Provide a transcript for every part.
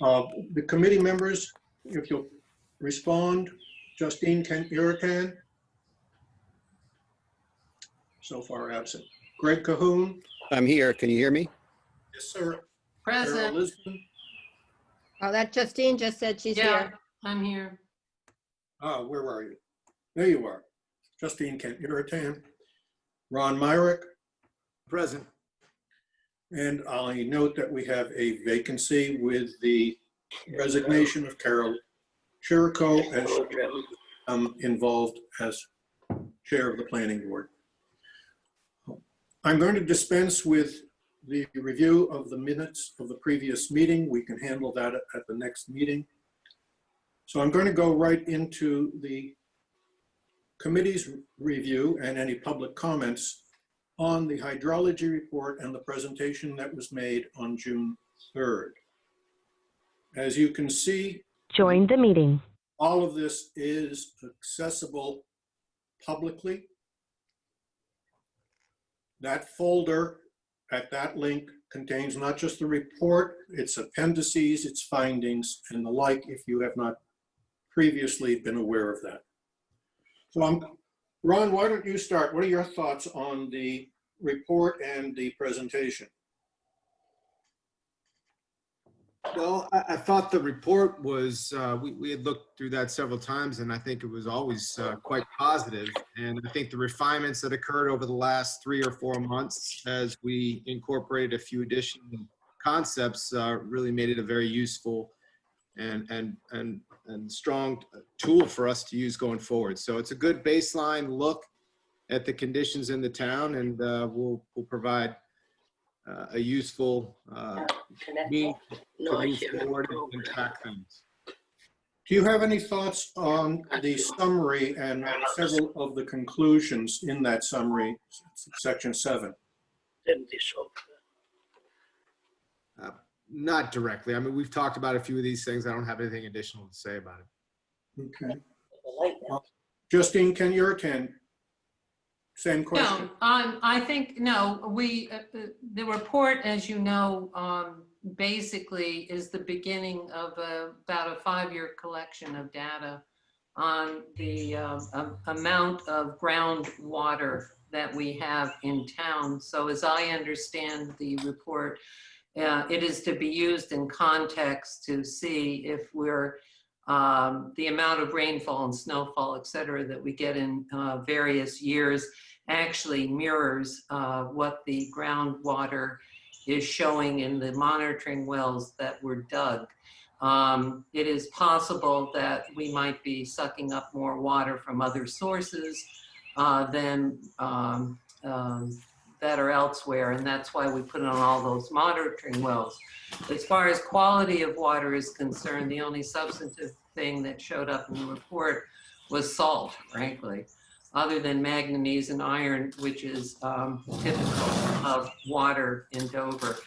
The committee members, if you'll respond, Justine Yuritan, so far absent. Greg Cahoon. I'm here. Can you hear me? Yes, sir. Present. Carol Lisbon. Oh, that Justine just said she's here. I'm here. Ah, where are you? There you are. Justine Yuritan. Ron Myrick. Present. And I note that we have a vacancy with the resignation of Carol Chirico as she involved as chair of the planning board. I'm going to dispense with the review of the minutes of the previous meeting. We can handle that at the next meeting. So I'm going to go right into the committee's review and any public comments on the hydrology report and the presentation that was made on June 3rd. As you can see, Join the meeting. all of this is accessible publicly. That folder at that link contains not just the report, its appendices, its findings, and the like, if you have not previously been aware of that. So Ron, why don't you start? What are your thoughts on the report and the presentation? Well, I thought the report was, we had looked through that several times, and I think it was always quite positive. And I think the refinements that occurred over the last 3 or 4 months as we incorporated a few additional concepts really made it a very useful and strong tool for us to use going forward. So it's a good baseline look at the conditions in the town, and we'll provide a useful means to move forward and track things. Do you have any thoughts on the summary and several of the conclusions in that summary, section 7? Not directly. I mean, we've talked about a few of these things. I don't have anything additional to say about it. Okay. Justine, can you attend? Same question. No, I think, no, the report, as you know, basically is the beginning of about a 5-year collection of data on the amount of groundwater that we have in town. So as I understand the report, it is to be used in context to see if we're the amount of rainfall and snowfall, et cetera, that we get in various years actually mirrors what the groundwater is showing in the monitoring wells that were dug. It is possible that we might be sucking up more water from other sources than that are elsewhere, and that's why we put on all those monitoring wells. As far as quality of water is concerned, the only substantive thing that showed up in the report was salt, frankly, other than manganese and iron, which is typical of water in Dover.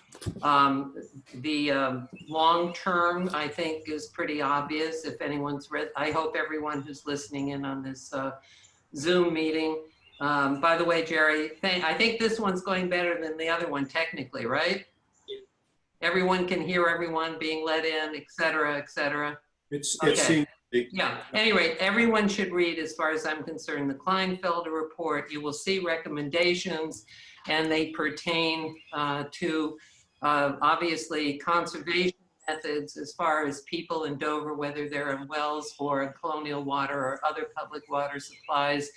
The long term, I think, is pretty obvious. If anyone's read, I hope everyone who's listening in on this Zoom meeting. By the way, Jerry, I think this one's going better than the other one technically, right? Everyone can hear everyone being let in, et cetera, et cetera. Okay. Yeah, anyway, everyone should read, as far as I'm concerned, the Kleinfelder report. You will see recommendations, and they pertain to obviously conservation methods as far as people in Dover, whether they're in wells or in Colonial water or other public water supplies,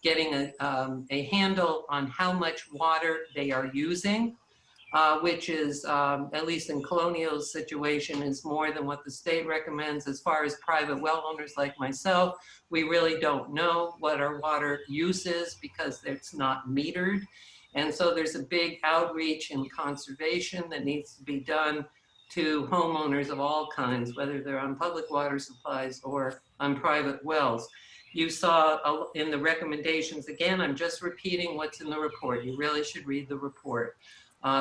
getting a handle on how much water they are using, which is, at least in Colonial's situation, is more than what the state recommends. As far as private well owners like myself, we really don't know what our water use is because it's not metered. And so there's a big outreach in conservation that needs to be done to homeowners of all kinds, whether they're on public water supplies or on private wells. You saw in the recommendations, again, I'm just repeating what's in the report. You really should read the report.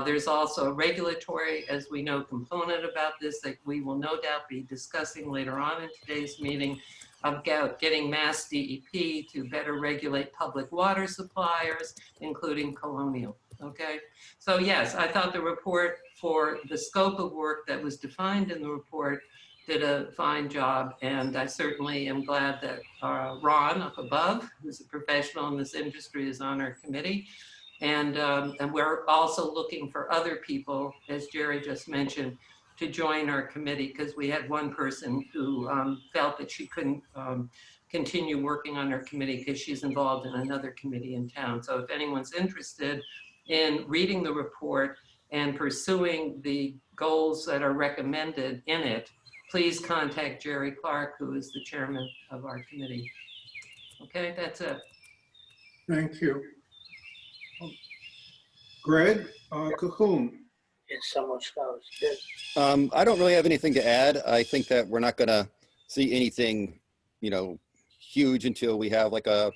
There's also a regulatory, as we know, component about this that we will no doubt be discussing later on in today's meeting about getting Mass DEP to better regulate public water suppliers, including Colonial, okay? So yes, I thought the report for the scope of work that was defined in the report, did a fine job. And I certainly am glad that Ron up above, who's a professional in this industry, is on our committee. And we're also looking for other people, as Jerry just mentioned, to join our committee, because we had one person who felt that she couldn't continue working on our committee because she's involved in another committee in town. So if anyone's interested in reading the report and pursuing the goals that are recommended in it, please contact Jerry Clark, who is the chairman of our committee. Okay, that's it. Thank you. Greg Cahoon. It's someone else. Yes. I don't really have anything to add. I think that we're not going to see anything, you know, huge until we have like a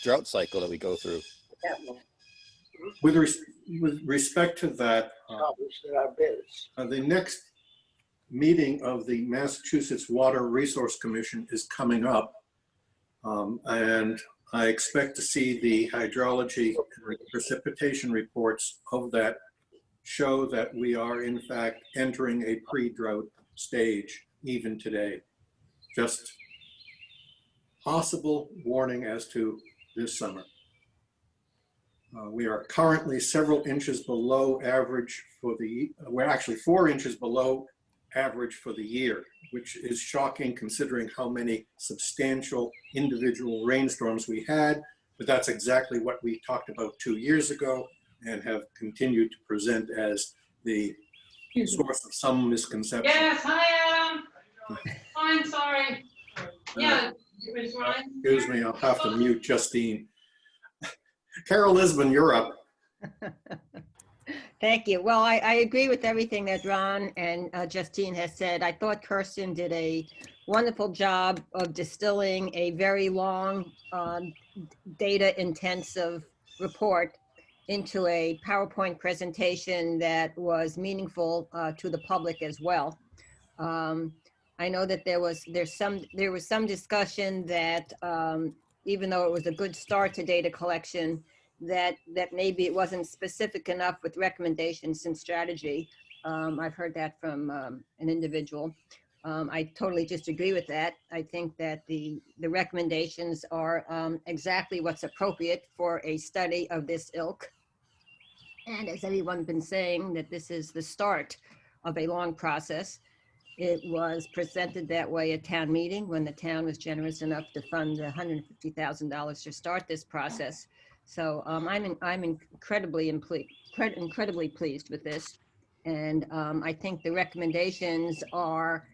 drought cycle that we go through. That one. With respect to that, Published in our bids. the next meeting of the Massachusetts Water Resource Commission is coming up. And I expect to see the hydrology and precipitation reports of that show that we are in fact entering a pre-drought stage even today. Just possible warning as to this summer. We are currently several inches below average for the, we're actually 4 inches below average for the year, which is shocking considering how many substantial individual rainstorms we had, but that's exactly what we talked about 2 years ago and have continued to present as the source of some misconception. Yes, hi Adam. Fine, sorry. Yeah, it was Ryan. Excuse me, I'll have to mute Justine. Carol Lisbon, you're up. Thank you. Well, I agree with everything that Ron and Justine has said. I thought Kirsten did a wonderful job of distilling a very long, data-intensive report into a PowerPoint presentation that was meaningful to the public as well. I know that there was some discussion that even though it was a good start to data collection, that maybe it wasn't specific enough with recommendations and strategy. I've heard that from an individual. I totally disagree with that. I think that the recommendations are exactly what's appropriate for a study of this ilk. And as everyone's been saying, that this is the start of a long process. It was presented that way at town meeting when the town was generous enough to fund $150,000 to start this process. So I'm incredibly pleased with this. And I think the recommendations are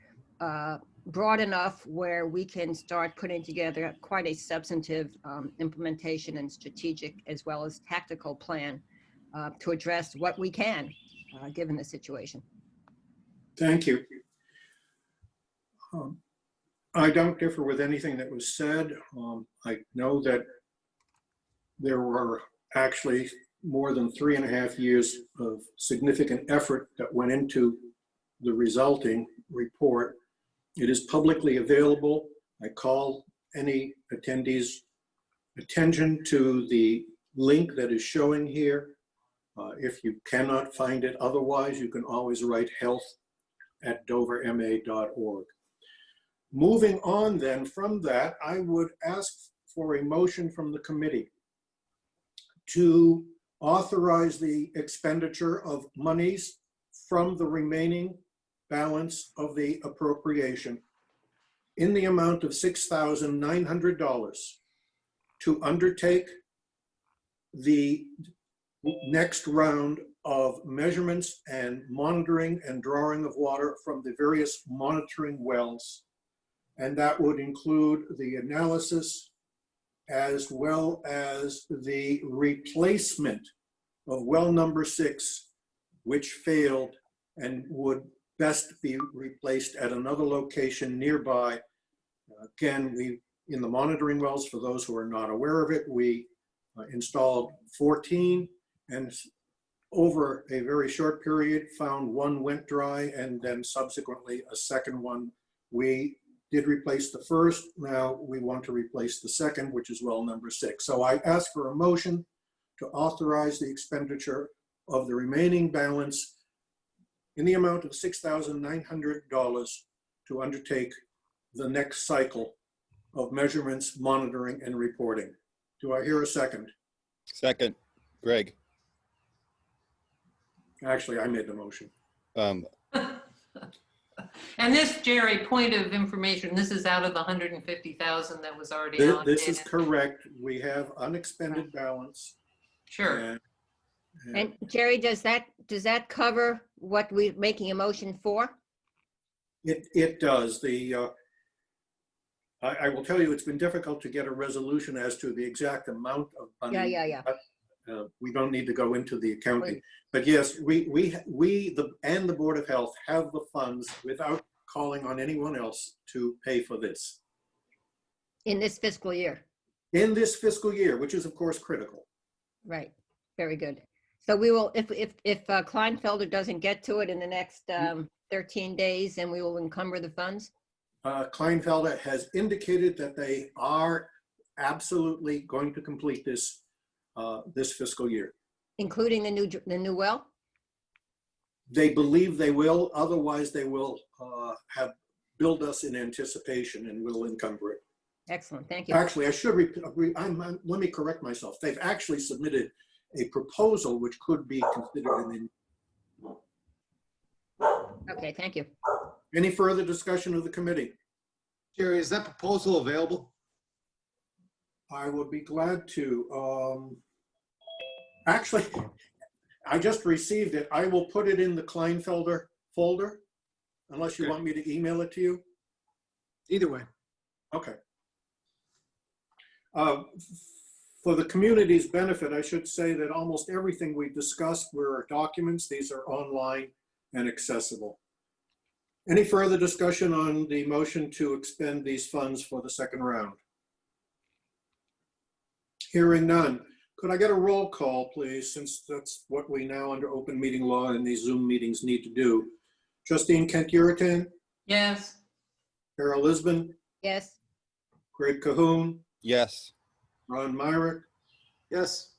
broad enough where we can start putting together quite a substantive implementation and strategic as well as tactical plan to address what we can, given the situation. Thank you. I don't differ with anything that was said. I know that there were actually more than 3.5 years of significant effort that went into the resulting report. It is publicly available. I call any attendees' attention to the link that is showing here. If you cannot find it otherwise, you can always write health@doverma.org. Moving on then from that, I would ask for a motion from the committee to authorize the expenditure of monies from the remaining balance of the appropriation in the amount of $6,900 to undertake the next round of measurements and monitoring and drawing of water from the various monitoring wells. And that would include the analysis as well as the replacement of well number 6, which failed and would best be replaced at another location nearby. Again, in the monitoring wells, for those who are not aware of it, we installed 14 and over a very short period found one went dry and then subsequently a second one. We did replace the first. Now we want to replace the second, which is well number 6. So I ask for a motion to authorize the expenditure of the remaining balance in the amount of $6,900 to undertake the next cycle of measurements, monitoring, and reporting. Do I hear a second? Second, Greg. Actually, I made the motion. And this, Jerry, point of information, this is out of the 150,000 that was already This allocated. is correct. We have unexpended balance. Sure. And And Jerry, does that cover what we're making a motion for? it does. I will tell you, it's been difficult to get a resolution as to the exact amount of money. Yeah. But, we don't need to go into the accounting. But yes, and the Board of Health have the funds without calling on anyone else to pay for this. In this fiscal year? In this fiscal year, which is of course critical. Right, very good. So we will, if Kleinfelder doesn't get to it in the next 13 days, then we will encumber the funds? Kleinfelder has indicated that they are absolutely going to complete this this fiscal year. Including the new well? They believe they will, otherwise they will have billed us in anticipation and will encumber it. Excellent, thank you. Actually, I should, let me correct myself. They've actually submitted a proposal which could be considered an. Okay, thank you. Any further discussion of the committee? Jerry, is that proposal available? I would be glad to. Actually, I just received it. I will put it in the Kleinfelder folder, unless you Okay. want me to email it to you. Either way. Okay. For the community's benefit, I should say that almost everything we discussed were documents. These are online and accessible. Any further discussion on the motion to expend these funds for the second round? Hearing none. Could I get a roll call, please, since that's what we now under open meeting law and these Zoom meetings need to do. Justine Kent-Yuritan, Yes. Carol Lisbon, Yes, Greg Cahoon, Yes. Ron Myrick, Yes.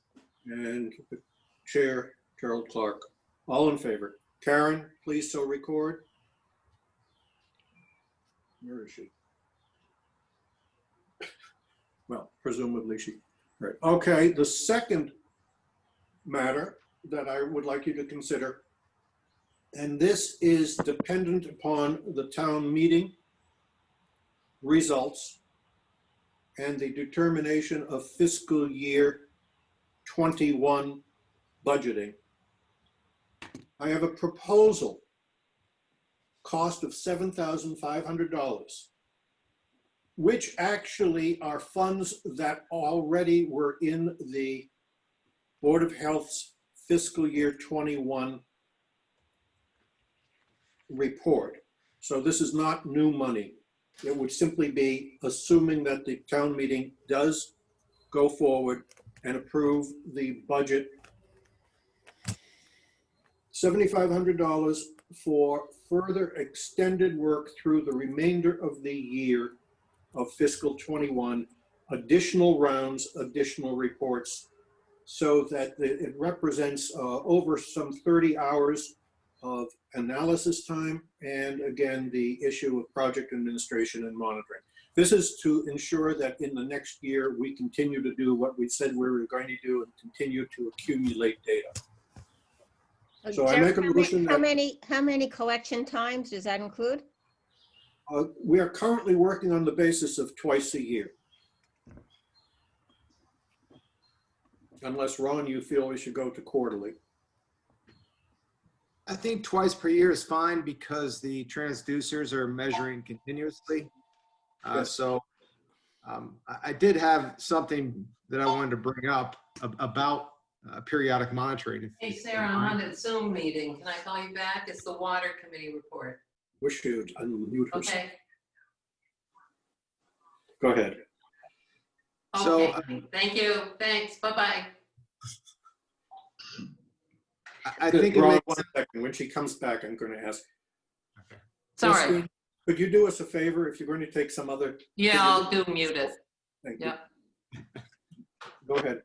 and the Chair, Carol Clark. All in favor. Karen, please so record. Where is she? Well, presumably she, right. Okay, the second matter that I would like you to consider, and this is dependent upon the town meeting results and the determination of fiscal year 21 budgeting. I have a proposal, cost of $7,500, which actually are funds that already were in the Board of Health's fiscal year 21 report. So this is not new money. It would simply be assuming that the town meeting does go forward and approve the budget. $7,500 for further extended work through the remainder of the year of fiscal 21, additional rounds, additional reports, so that it represents over some 30 hours of analysis time, and again, the issue of project administration and monitoring. This is to ensure that in the next year, we continue to do what we said we were going to do and continue to accumulate data. So I make a motion that how many collection times does that include? we are currently working on the basis of twice a year. Unless, Ron, you feel we should go to quarterly. I think twice per year is fine because the transducers are measuring continuously. Yes. I did have something that I wanted to bring up about periodic monitoring. Hey, Sarah, I'm on a Zoom meeting. Can I call you back? It's the Water Committee report. Wish you'd unmute herself. Okay. Go ahead. So, Okay. Thank you. Thanks. Bye-bye. I Good. think it Ron, makes one second. When she comes back, I'm going to ask. Sorry. Justine, could you do us a favor if you're going to take some other? Yeah, I'll do mute it. Thank you. Yeah. Go ahead.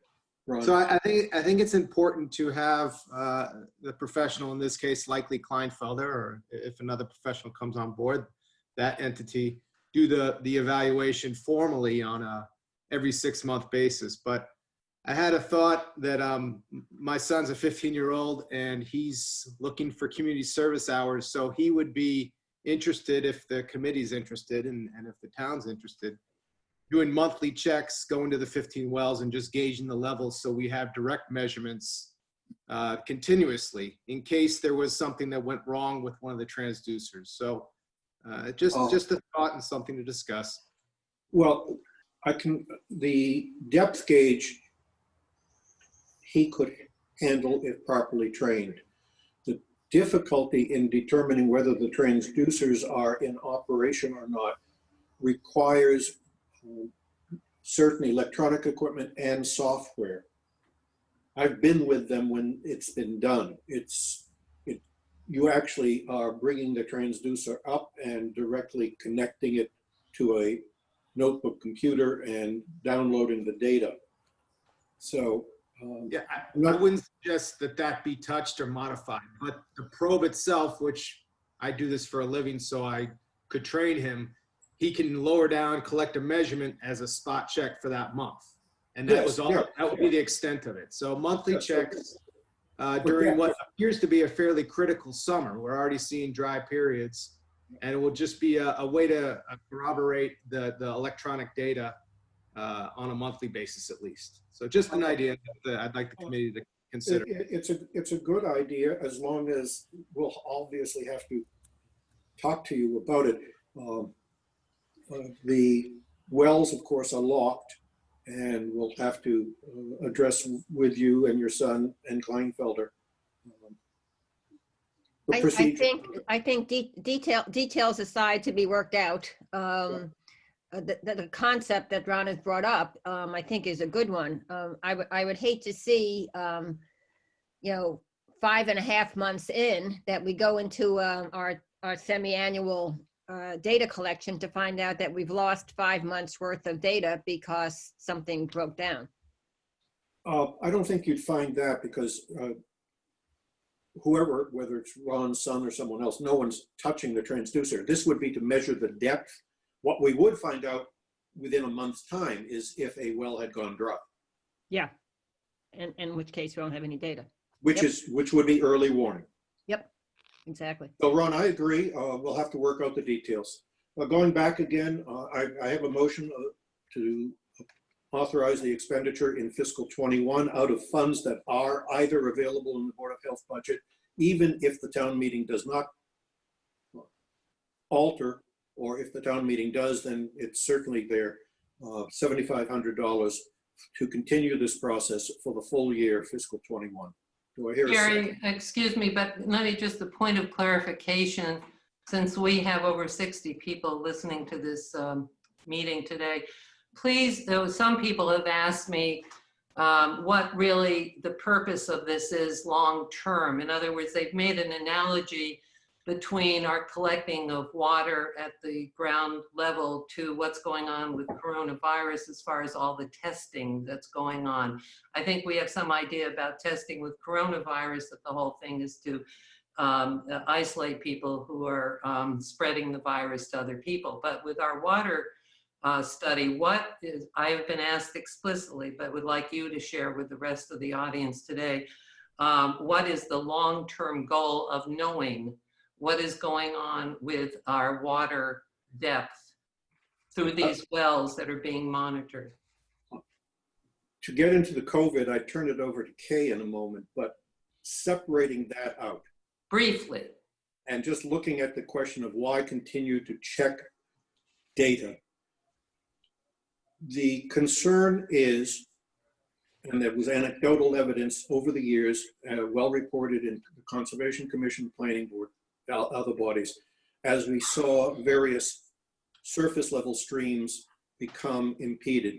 Ron? So I think it's important to have the professional, in this case, likely Kleinfelder, or if another professional comes on board, that entity, do the evaluation formally on a every 6-month basis. But I had a thought that my son's a 15-year-old and he's looking for community service hours, so he would be interested, if the committee's interested and if the town's interested, doing monthly checks, going to the 15 wells and just gauging the levels so we have direct measurements continuously in case there was something that went wrong with one of the transducers. So just a thought and something to discuss. Well, the depth gauge, he could handle if properly trained. The difficulty in determining whether the transducers are in operation or not requires certain electronic equipment and software. I've been with them when it's been done. You actually are bringing the transducer up and directly connecting it to a notebook computer and downloading the data. So Yeah, I wouldn't suggest that be touched or modified, but the probe itself, which I do this for a living, so I could train him, he can lower down, collect a measurement as a spot check for that month. And that was all, that would be the extent of it. So monthly checks during what appears to be a fairly critical summer. We're already seeing dry periods, and it will just be a way to corroborate the electronic data on a monthly basis at least. So just an idea that I'd like the committee to consider. It's a good idea, as long as we'll obviously have to talk to you about it. The wells, of course, are locked, and we'll have to address with you and your son and Kleinfelder. I think details aside to be worked out. The concept that Ron has brought up, I think, is a good one. I would hate to see, 5.5 months in, that we go into our semi-annual data collection to find out that we've lost 5 months worth of data because something broke down. I don't think you'd find that, because whoever, whether it's Ron's son or someone else, no one's touching the transducer. This would be to measure the depth. What we would find out within a month's time is if a well had gone dry. Yeah, and in which case we don't have any data. Which would be early warning. Yep, exactly. So Ron, I agree. We'll have to work out the details. Going back again, I have a motion to authorize the expenditure in fiscal 21 out of funds that are either available in the Board of Health budget, even if the town meeting does not alter, or if the town meeting does, then it's certainly there, $7,500 to continue this process for the full year, fiscal 21. Do I hear a second? Jerry, excuse me, but let me just a point of clarification, since we have over 60 people listening to this meeting today. Please, though, some people have asked me what really the purpose of this is long term. In other words, they've made an analogy between our collecting of water at the ground level to what's going on with coronavirus as far as all the testing that's going on. I think we have some idea about testing with coronavirus, that the whole thing is to isolate people who are spreading the virus to other people. But with our water study, I have been asked explicitly, but would like you to share with the rest of the audience today, what is the long-term goal of knowing what is going on with our water depth through these wells that are being monitored? To get into the COVID, I turn it over to Kay in a moment, but separating that out. Briefly. And just looking at the question of why continue to check data. The concern is, and there was anecdotal evidence over the years, well reported in the Conservation Commission, Planning Board, other bodies, as we saw various surface level streams become impeded.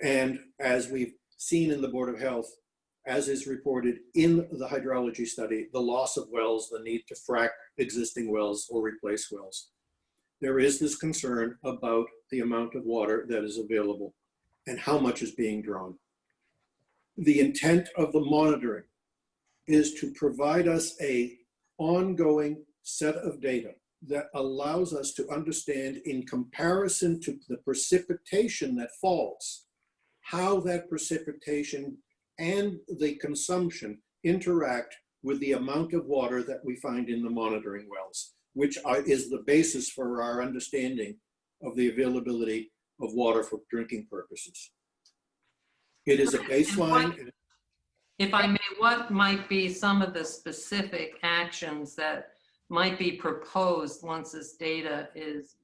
And as we've seen in the Board of Health, as is reported in the hydrology study, the loss of wells, the need to frack existing wells or replace wells. There is this concern about the amount of water that is available and how much is being drawn. The intent of the monitoring is to provide us a ongoing set of data that allows us to understand, in comparison to the precipitation that falls, how that precipitation and the consumption interact with the amount of water that we find in the monitoring wells, which is the basis for our understanding of the availability of water for drinking purposes. It is a baseline. If I may, what might be some of the specific actions that might be proposed once this data is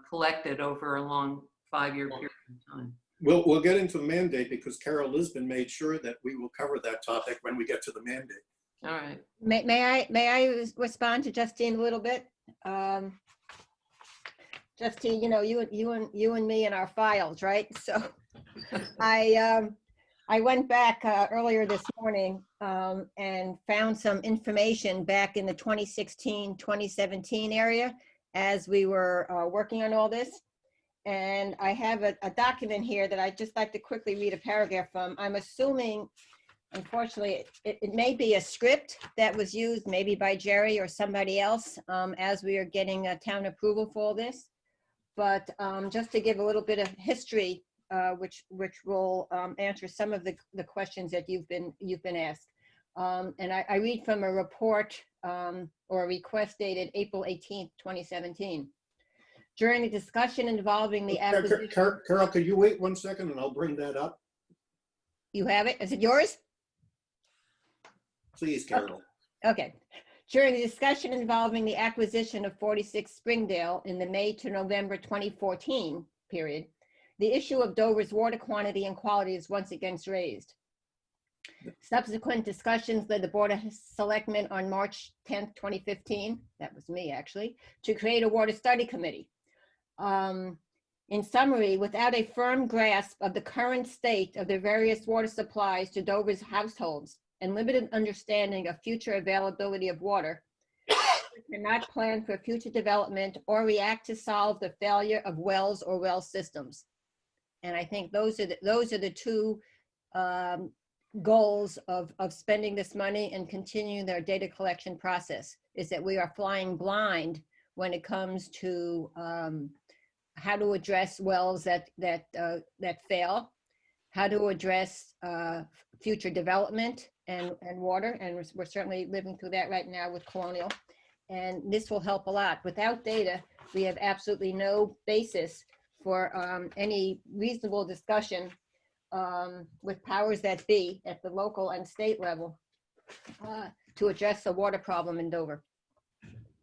collected over a long 5-year period of time? We'll get into the mandate because Carol Lisbon made sure that we will cover that topic when we get to the mandate. All right. May I respond to Justine a little bit? Justine, you know, you and me and our files, right? So I went back earlier this morning and found some information back in the 2016, 2017 area as we were working on all this. And I have a document here that I'd just like to quickly read a paragraph from. I'm assuming, unfortunately, it may be a script that was used maybe by Jerry or somebody else as we are getting town approval for all this. But just to give a little bit of history, which will answer some of the questions that you've been asked. And I read from a report or a request dated April 18th, 2017. During the discussion involving the acquisition. Carol, could you wait 1 second and I'll bring that up? You have it? Is it yours? Please, Carol. Okay. During the discussion involving the acquisition of 46 Springdale in the May to November 2014 period, the issue of Dover's water quantity and quality is once again raised. Subsequent discussions led the Board of Selectmen on March 10th, 2015, that was me actually, to create a water study committee. In summary, without a firm grasp of the current state of the various water supplies to Dover's households and limited understanding of future availability of water, we cannot plan for future development or react to solve the failure of wells or well systems. And I think those are the two goals of spending this money and continuing their data collection process, is that we are flying blind when it comes to how to address wells that fail, how to address future development and water, and we're certainly living through that right now with Colonial, and this will help a lot. Without data, we have absolutely no basis for any reasonable discussion with powers that be at the local and state level to address the water problem in Dover.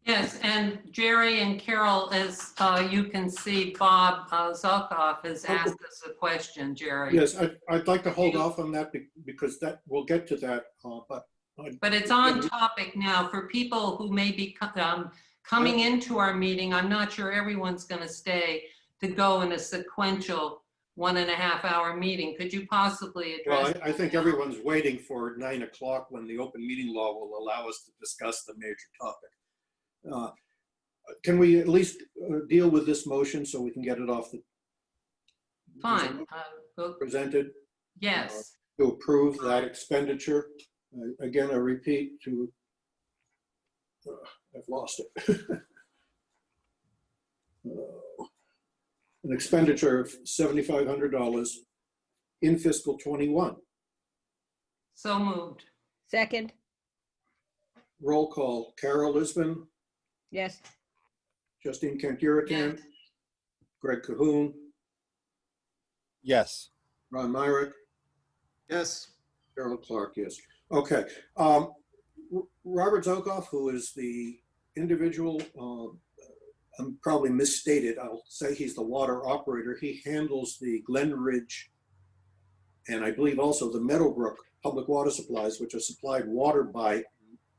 Yes, and Jerry and Carol, as you can see, Bob Zelkoff has asked us a question, Jerry. Yes, I'd like to hold off on that because we'll get to that. But it's on topic now for people who may be coming into our meeting. I'm not sure everyone's going to stay to go in a sequential 1.5 hour meeting. Could you possibly address? Well, I think everyone's waiting for 9 o'clock when the open meeting law will allow us to discuss the major topic. Can we at least deal with this motion so we can get it off the Fine. presented? Yes. To approve that expenditure. Again, I repeat to, I've lost it. An expenditure of $7,500 in fiscal 21. So moved. Second. Roll call. Carol Lisbon, Yes. Justine Kent-Yurikan, Yes. Greg Cahoon, Yes. Ron Myrick, Yes. Carol Clark, yes. Okay. Robert Zokoff, who is the individual, I'm probably misstated, I'll say he's the water operator. He handles the Glen Ridge and I believe also the Meadowbrook public water supplies, which are supplied water by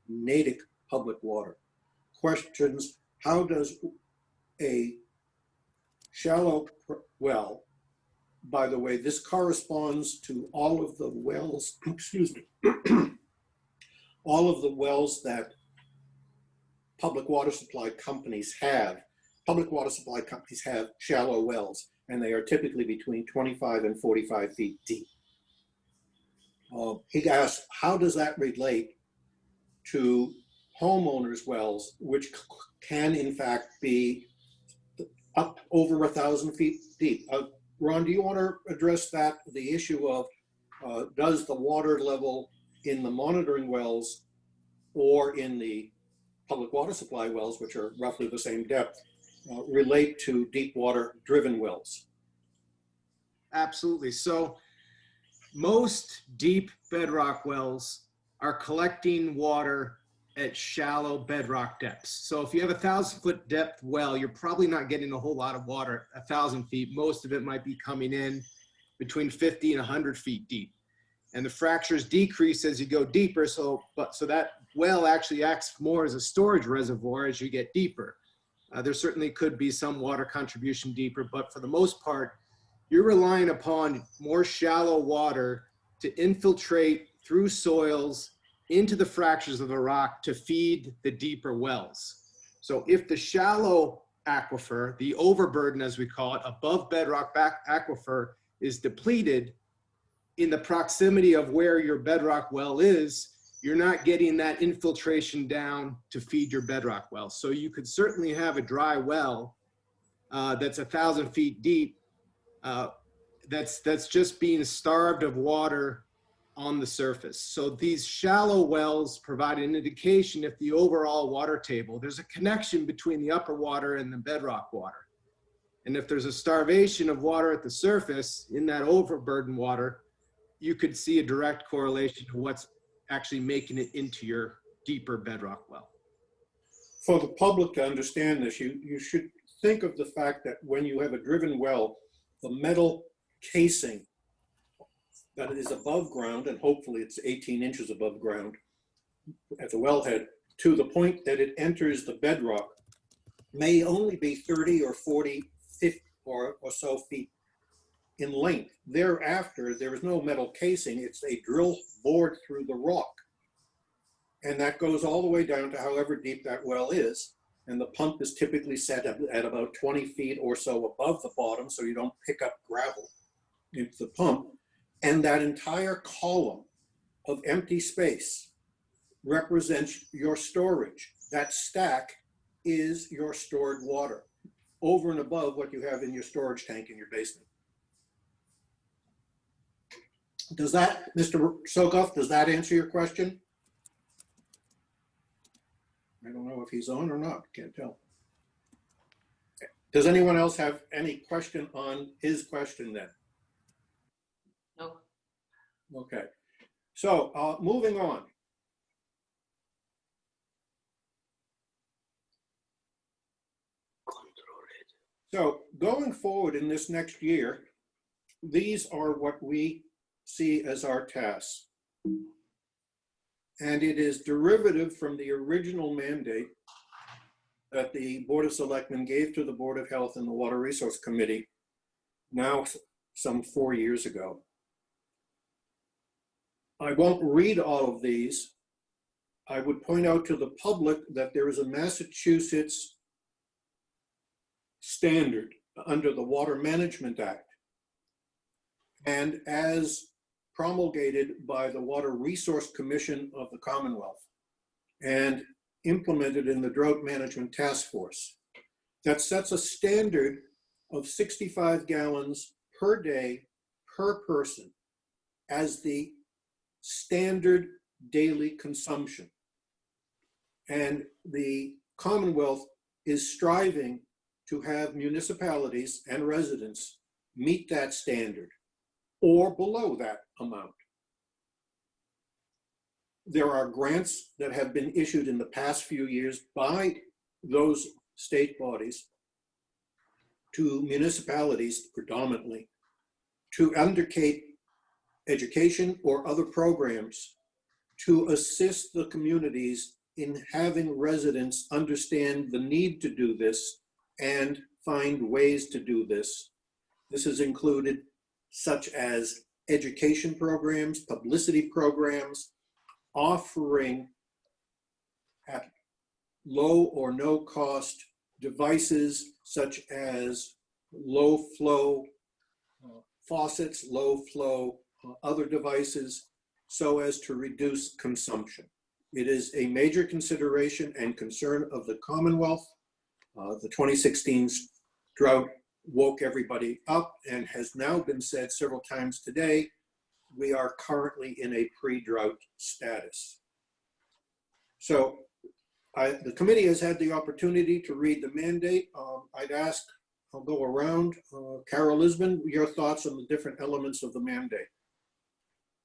Natick Public Water. Questions: how does a shallow well, by the way, this corresponds to all of the wells, excuse me, all of the wells that public water supply companies have. Public water supply companies have shallow wells, and they are typically between 25 and 45 feet deep. He asked, how does that relate to homeowners' wells, which can in fact be up over 1,000 feet deep? Ron, do you want to address that, the issue of does the water level in the monitoring wells or in the public water supply wells, which are roughly the same depth, relate to deep water driven wells? Absolutely. So most deep bedrock wells are collecting water at shallow bedrock depths. So if you have 1,000-foot depth well, you're probably not getting a whole lot of water 1,000 feet. Most of it might be coming in between 50 and 100 feet deep. And the fractures decrease as you go deeper. So that well actually acts more as a storage reservoir as you get deeper. There certainly could be some water contribution deeper, but for the most part, you're relying upon more shallow water to infiltrate through soils into the fractures of the rock to feed the deeper wells. So if the shallow aquifer, the overburden as we call it, above bedrock aquifer is depleted in the proximity of where your bedrock well is, you're not getting that infiltration down to feed your bedrock well. So you could certainly have a dry well that's 1,000 feet deep that's just being starved of water on the surface. So these shallow wells provide an indication if the overall water table, there's a connection between the upper water and the bedrock water. And if there's a starvation of water at the surface in that overburden water, you could see a direct correlation to what's actually making it into your deeper bedrock well. For the public to understand this, you should think of the fact that when you have a driven well, the metal casing that is above ground, and hopefully it's 18 inches above ground at the wellhead, to the point that it enters the bedrock, may only be 30 or 40, 50 or so feet in length. Thereafter, there is no metal casing. It's a drill bored through the rock. And that goes all the way down to however deep that well is. And the pump is typically set at about 20 feet or so above the bottom, so you don't pick up gravel into the pump. And that entire column of empty space represents your storage. That stack is your stored water, over and above what you have in your storage tank in your basement. Does that, Mr. Sokoff, does that answer your question? I don't know if he's on or not, can't tell. Does anyone else have any question on his question then? No. Okay, so moving on. So going forward in this next year, these are what we see as our tasks. And it is derivative from the original mandate that the Board of Selectmen gave to the Board of Health and the Water Resource Committee now some 4 years ago. I won't read all of these. I would point out to the public that there is a Massachusetts standard under the Water Management Act. And as promulgated by the Water Resource Commission of the Commonwealth and implemented in the Drought Management Task Force, that sets a standard of 65 gallons per day per person as the standard daily consumption. And the Commonwealth is striving to have municipalities and residents meet that standard or below that amount. There are grants that have been issued in the past few years by those state bodies to municipalities predominantly to undertake education or other programs to assist the communities in having residents understand the need to do this and find ways to do this. This is included such as education programs, publicity programs, offering at low or no cost devices such as low flow faucets, low flow other devices so as to reduce consumption. It is a major consideration and concern of the Commonwealth. The 2016 drought woke everybody up and has now been said several times today, we are currently in a pre-drought status. So the committee has had the opportunity to read the mandate. I'd ask, I'll go around. Carol Lisbon, your thoughts on the different elements of the mandate.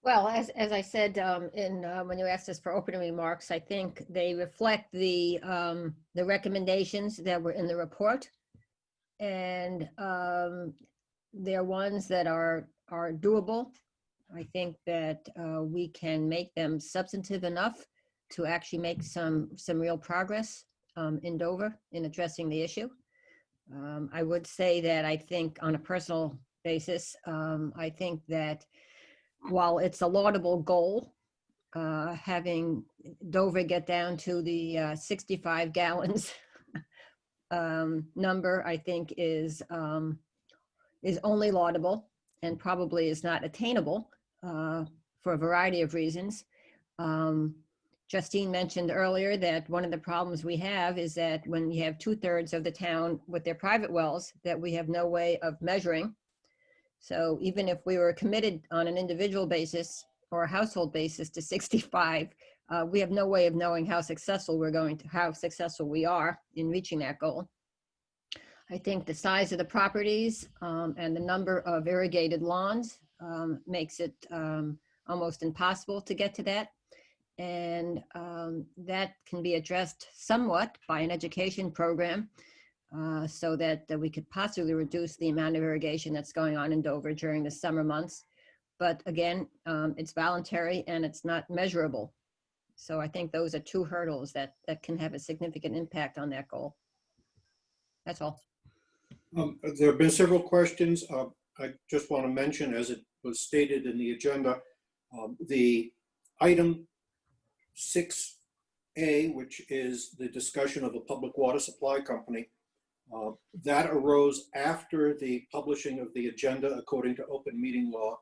Well, as I said when you asked us for opening remarks, I think they reflect the recommendations that were in the report, and they're ones that are doable. I think that we can make them substantive enough to actually make some real progress in Dover in addressing the issue. I would say that I think on a personal basis, I think that while it's a laudable goal, having Dover get down to the 65 gallons number, I think is only laudable and probably is not attainable for a variety of reasons. Justine mentioned earlier that one of the problems we have is that when you have 2/3 of the town with their private wells, that we have no way of measuring. So even if we were committed on an individual basis or a household basis to 65, we have no way of knowing how successful we are in reaching that goal. I think the size of the properties and the number of irrigated lawns makes it almost impossible to get to that. And that can be addressed somewhat by an education program so that we could possibly reduce the amount of irrigation that's going on in Dover during the summer months. But again, it's voluntary and it's not measurable. So I think those are two hurdles that can have a significant impact on that goal. That's all. There have been several questions. I just want to mention, as it was stated in the agenda, the item 6A, which is the discussion of a public water supply company, that arose after the publishing of the agenda according to open meeting law,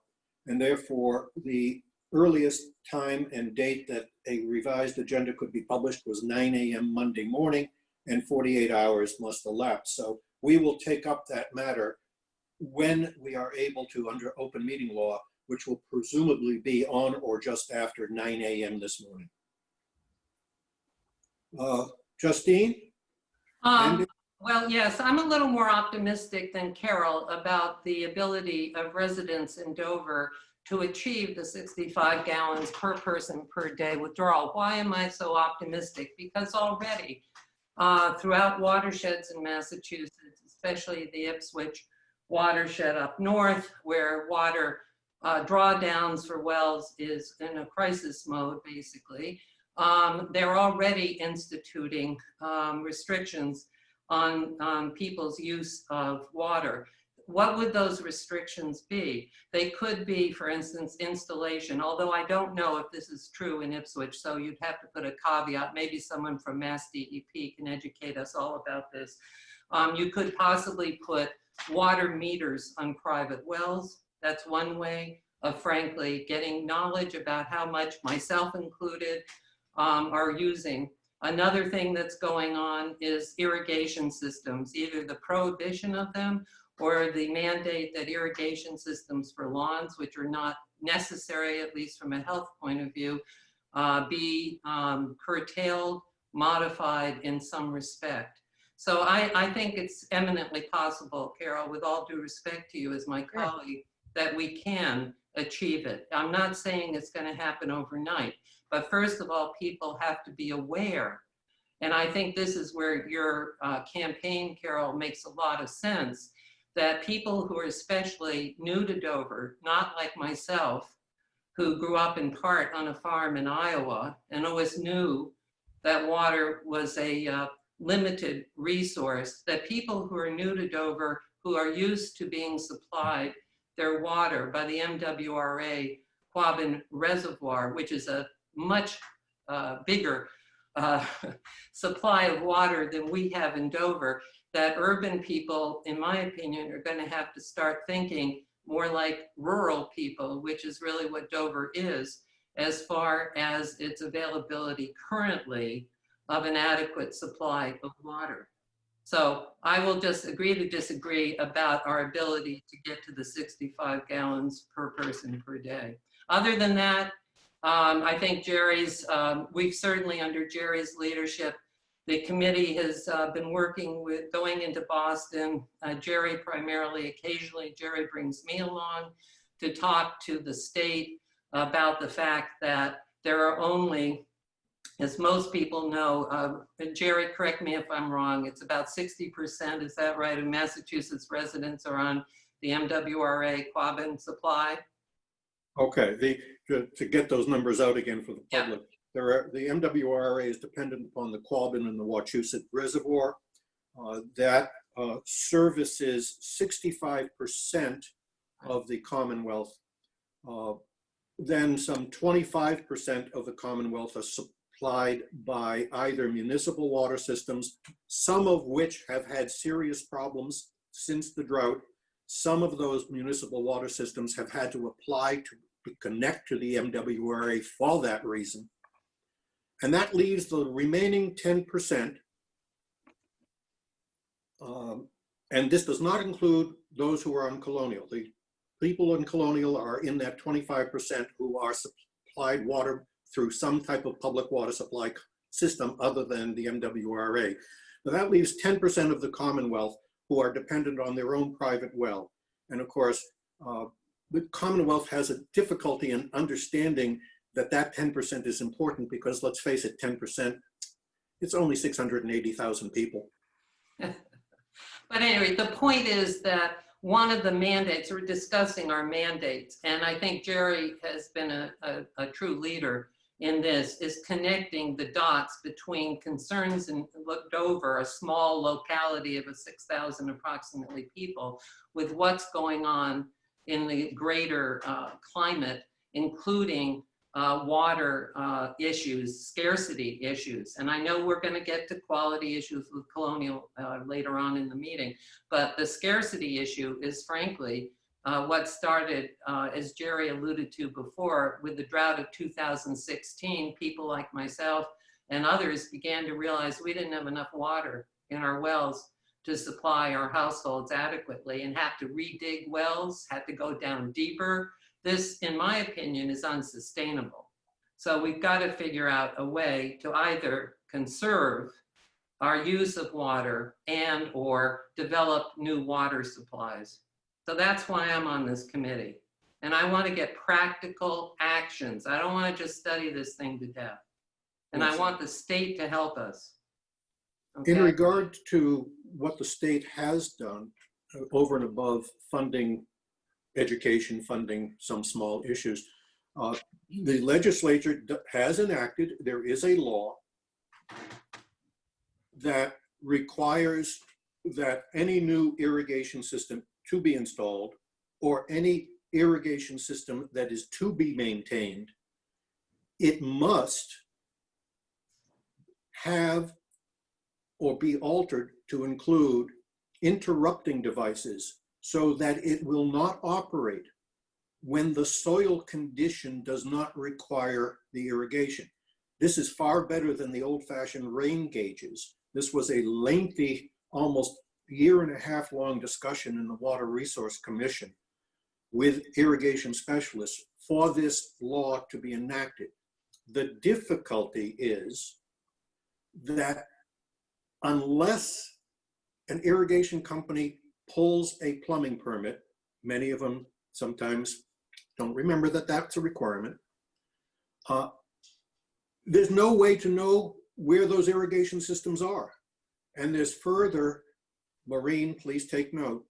and therefore the earliest time and date that a revised agenda could be published was 9 a.m. Monday morning, and 48 hours must elapse. So we will take up that matter when we are able to under open meeting law, which will presumably be on or just after 9 a.m. this morning. Justine? Well, yes, I'm a little more optimistic than Carol about the ability of residents in Dover to achieve the 65 gallons per person per day withdrawal. Why am I so optimistic? Because already throughout watersheds in Massachusetts, especially the Ipswich watershed up north, where water drawdowns for wells is in a crisis mode, basically, they're already instituting restrictions on people's use of water. What would those restrictions be? They could be, for instance, installation, although I don't know if this is true in Ipswich, so you'd have to put a caveat. Maybe someone from Mass DEP can educate us all about this. You could possibly put water meters on private wells. That's one way of, frankly, getting knowledge about how much, myself included, are using. Another thing that's going on is irrigation systems, either the prohibition of them or the mandate that irrigation systems for lawns, which are not necessary, at least from a health point of view, be curtailed, modified in some respect. So I think it's eminently possible, Carol, with all due respect to you as my colleague, that we can achieve it. I'm not saying it's going to happen overnight, but first of all, people have to be aware. And I think this is where your campaign, Carol, makes a lot of sense, that people who are especially new to Dover, not like myself, who grew up in part on a farm in Iowa and always knew that water was a limited resource, that people who are new to Dover, who are used to being supplied their water by the MWRA Quabbin Reservoir, which is a much bigger supply of water than we have in Dover, that urban people, in my opinion, are going to have to start thinking more like rural people, which is really what Dover is, as far as its availability currently of an adequate supply of water. So I will just agree to disagree about our ability to get to the 65 gallons per person per day. Other than that, I think we've certainly under Jerry's leadership, the committee has been working with going into Boston. Jerry primarily, occasionally Jerry brings me along to talk to the state about the fact that there are only, as most people know, Jerry, correct me if I'm wrong, it's about 60%, is that right, of Massachusetts residents are on the MWRA Quabbin supply? Okay, to get those numbers out again for the public, the MWRA is dependent upon the Quabbin and the Wachusett Reservoir. That services 65% of the Commonwealth. Then some 25% of the Commonwealth are supplied by either municipal water systems, some of which have had serious problems since the drought. Some of those municipal water systems have had to apply to connect to the MWRA for that reason. And that leaves the remaining 10%. And this does not include those who are on Colonial. The people in Colonial are in that 25% who are supplied water through some type of public water supply system other than the MWRA. Now that leaves 10% of the Commonwealth who are dependent on their own private well. And of course, the Commonwealth has a difficulty in understanding that that 10% is important because let's face it, 10%, it's only 680,000 people. But anyway, the point is that one of the mandates, we're discussing our mandates, and I think Jerry has been a true leader in this, is connecting the dots between concerns in Dover, a small locality of 6,000 approximately people, with what's going on in the greater climate, including water issues, scarcity issues. And I know we're going to get to quality issues with Colonial later on in the meeting, but the scarcity issue is frankly what started, as Jerry alluded to before, with the drought of 2016. People like myself and others began to realize we didn't have enough water in our wells to supply our households adequately and have to redig wells, had to go down deeper. This, in my opinion, is unsustainable. So we've got to figure out a way to either conserve our use of water and or develop new water supplies. So that's why I'm on this committee. And I want to get practical actions. I don't want to just study this thing to death. And I want the state to help us. Okay? In regard to what the state has done over and above funding education, funding some small issues, the legislature has enacted, there is a law that requires that any new irrigation system to be installed or any irrigation system that is to be maintained, it must have or be altered to include interrupting devices so that it will not operate when the soil condition does not require the irrigation. This is far better than the old-fashioned rain gauges. This was a lengthy, almost year-and-a-half long discussion in the Water Resource Commission with irrigation specialists for this law to be enacted. The difficulty is that unless an irrigation company pulls a plumbing permit, many of them sometimes don't remember that that's a requirement, there's no way to know where those irrigation systems are. And there's further, Maureen, please take note,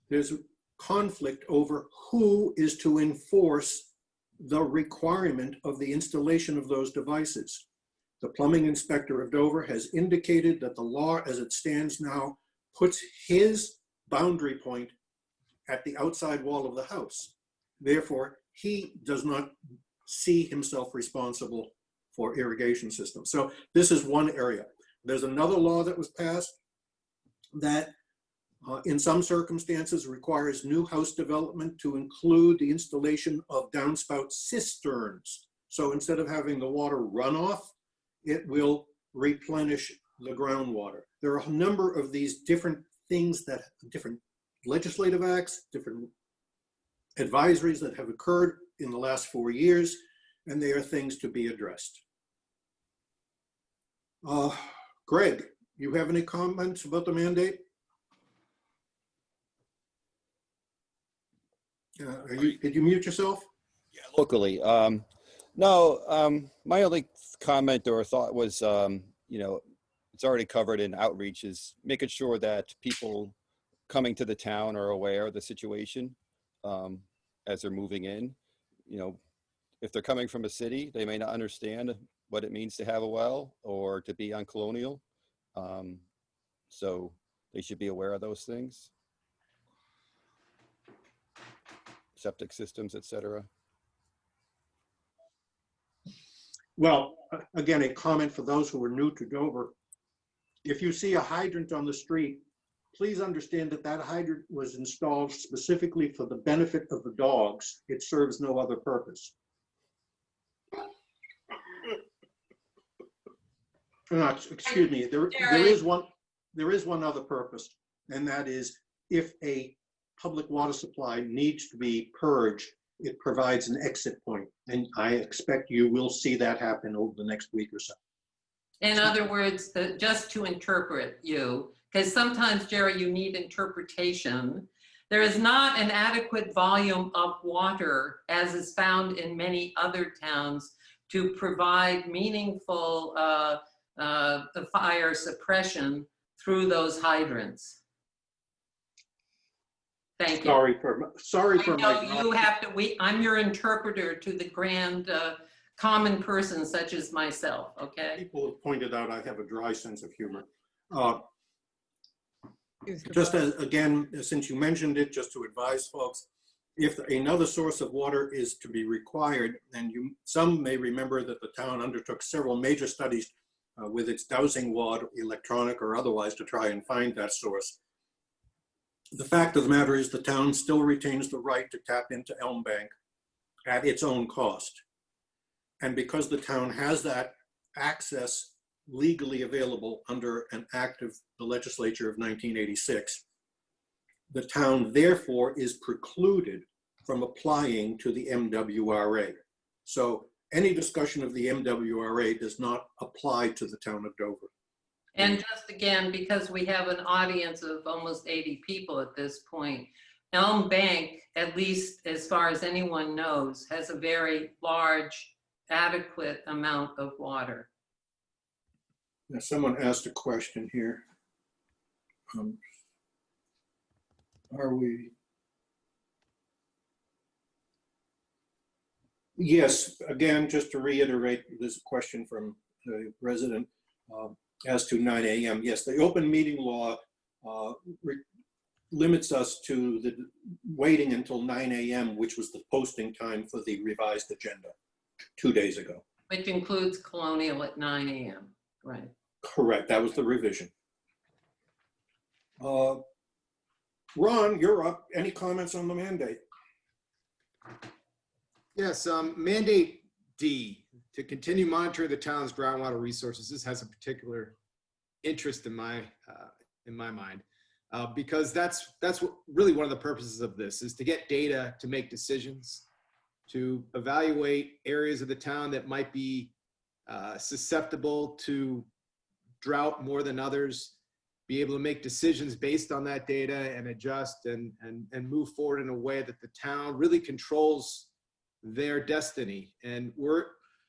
there's conflict over who is to enforce the requirement of the installation of those devices. The plumbing inspector of Dover has indicated that the law as it stands now puts his boundary point at the outside wall of the house. Therefore, he does not see himself responsible for irrigation systems. So this is one area. There's another law that was passed that in some circumstances requires new house development to include the installation of downspout cisterns So instead of having the water run off, it will replenish the groundwater. There are a number of these different things that, different legislative acts, different advisories that have occurred in the last 4 years, and they are things to be addressed. Greg, you have any comments about the mandate? Did you mute yourself? Yeah, locally. No, my only comment or thought was, you know, it's already covered in outreach, is making sure that people coming to the town are aware of the situation as they're moving in. You know, if they're coming from a city, they may not understand what it means to have a well or to be on Colonial. So they should be aware of those things. Septic systems, et cetera. Well, again, a comment for those who are new to Dover. If you see a hydrant on the street, please understand that that hydrant was installed specifically for the benefit of the dogs. It serves no other purpose. Excuse me, there is one other purpose, and that is if a public water supply needs to be purged, it provides an exit point. And I expect you will see that happen over the next week or so. In other words, just to interpret you, because sometimes, Jerry, you need interpretation. There is not an adequate volume of water, as is found in many other towns, to provide meaningful fire suppression through those hydrants. Thank you. Sorry for I know my. you have to. I'm your interpreter to the grand common person such as myself. Okay. People have pointed out I have a dry sense of humor. Just as, again, since you mentioned it, just to advise folks, if another source of water is to be required, then some may remember that the town undertook several major studies with its dowsing rod, electronic or otherwise, to try and find that source. The fact of the matter is the town still retains the right to tap into Elm Bank at its own cost. And because the town has that access legally available under an act of the legislature of 1986, the town therefore is precluded from applying to the MWRA. So any discussion of the MWRA does not apply to the town of Dover. And just again, because we have an audience of almost 80 people at this point, Elm Bank, at least as far as anyone knows, has a very large, adequate amount of water. Now, someone asked a question here. Are we? Yes, again, just to reiterate, this question from the resident as to 9 a.m. Yes, the open meeting law limits us to the waiting until 9 a.m., which was the posting time for the revised agenda 2 days ago. Which includes Colonial at 9 a.m., right? Correct, that was the revision. Ron, you're up. Any comments on the mandate? Yes, mandate D, to continue monitoring the town's groundwater resources. This has a particular interest in my mind, because that's what really one of the purposes of this is to get data to make decisions, to evaluate areas of the town that might be susceptible to drought more than others, be able to make decisions based on that data and adjust and move forward in a way that the town really controls their destiny. And we're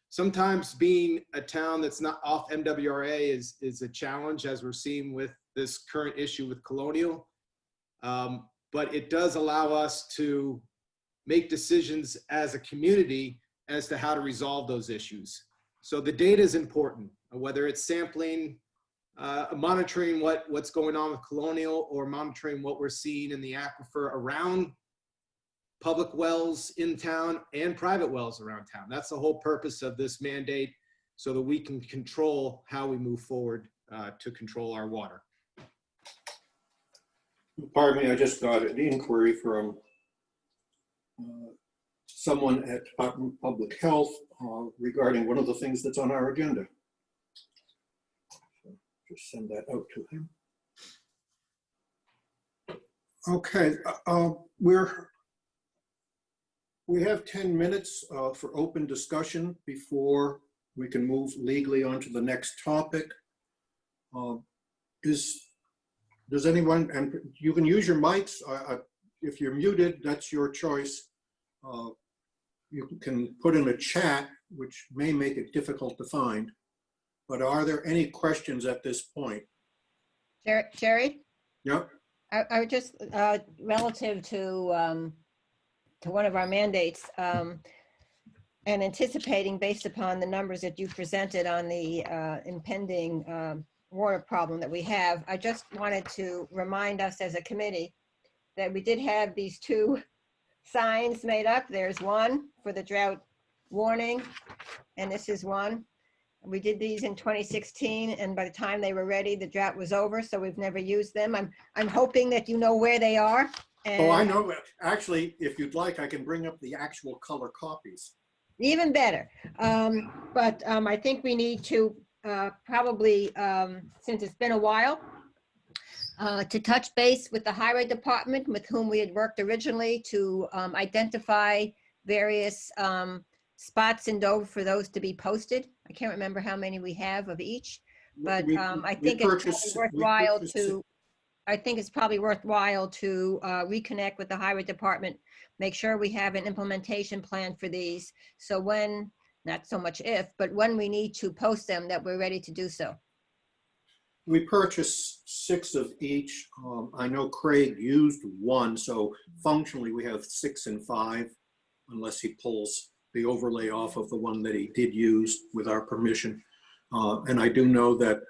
sometimes, being a town that's not off MWRA is a challenge, as we're seeing with this current issue with Colonial. But it does allow us to make decisions as a community as to how to resolve those issues. So the data is important, whether it's sampling, monitoring what's going on with Colonial, or monitoring what we're seeing in the aquifer around public wells in town and private wells around town. That's the whole purpose of this mandate, so that we can control how we move forward to control our water. Pardon me, I just got an inquiry from someone at Department of Public Health regarding one of the things that's on our agenda. So just send that out to him. Okay, we have 10 minutes for open discussion before we can move legally on to the next topic. Does anyone, and you can use your mics, if you're muted, that's your choice. You can put in a chat, which may make it difficult to find, but are there any questions at this point? Jerry? Yep. I would just, relative to one of our mandates, and anticipating based upon the numbers that you presented on the impending water problem that we have, I just wanted to remind us as a committee that we did have these 2 signs made up. There's one for the drought warning, and this is one. We did these in 2016, and by the time they were ready, the drought was over, so we've never used them. I'm hoping that you know where they are. And Oh, I know. Actually, if you'd like, I can bring up the actual color copies. even better. But I think we need to probably, since it's been a while, to touch base with the highway department with whom we had worked originally to identify various spots in Dover for those to be posted. I can't remember how many we have of each, but I think it's worthwhile to, I think it's probably worthwhile to reconnect with the highway department, make sure we have an implementation plan for these. So when, not so much if, but when we need to post them, that we're ready to do so. We purchased 6 of each. I know Craig used 1, so functionally we have 6 and 5, unless he pulls the overlay off of the one that he did use with our permission. And I do know that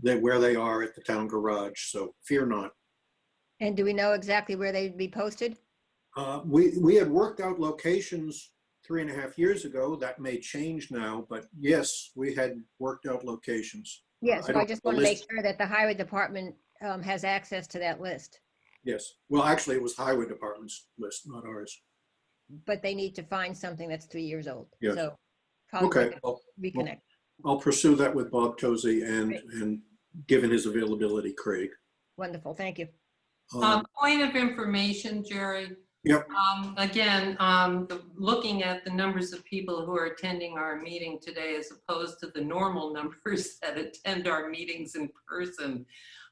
where they are at the town garage, so fear not. And do we know exactly where they'd be posted? We had worked out locations 3.5 years ago. That may change now, but yes, we had worked out locations. Yes, I so I don't just have want a to make list. sure that the highway department has access to that list, Yes, well, actually, it was highway department's list, not ours. but they need to find something that's 3 years old. Yes. So probably Okay, well, reconnect. I'll pursue that with Bob Tozy and given his availability, Craig. Wonderful, thank you. Point of information, Jerry. Yep. Again, looking at the numbers of people who are attending our meeting today as opposed to the normal numbers that attend our meetings in person,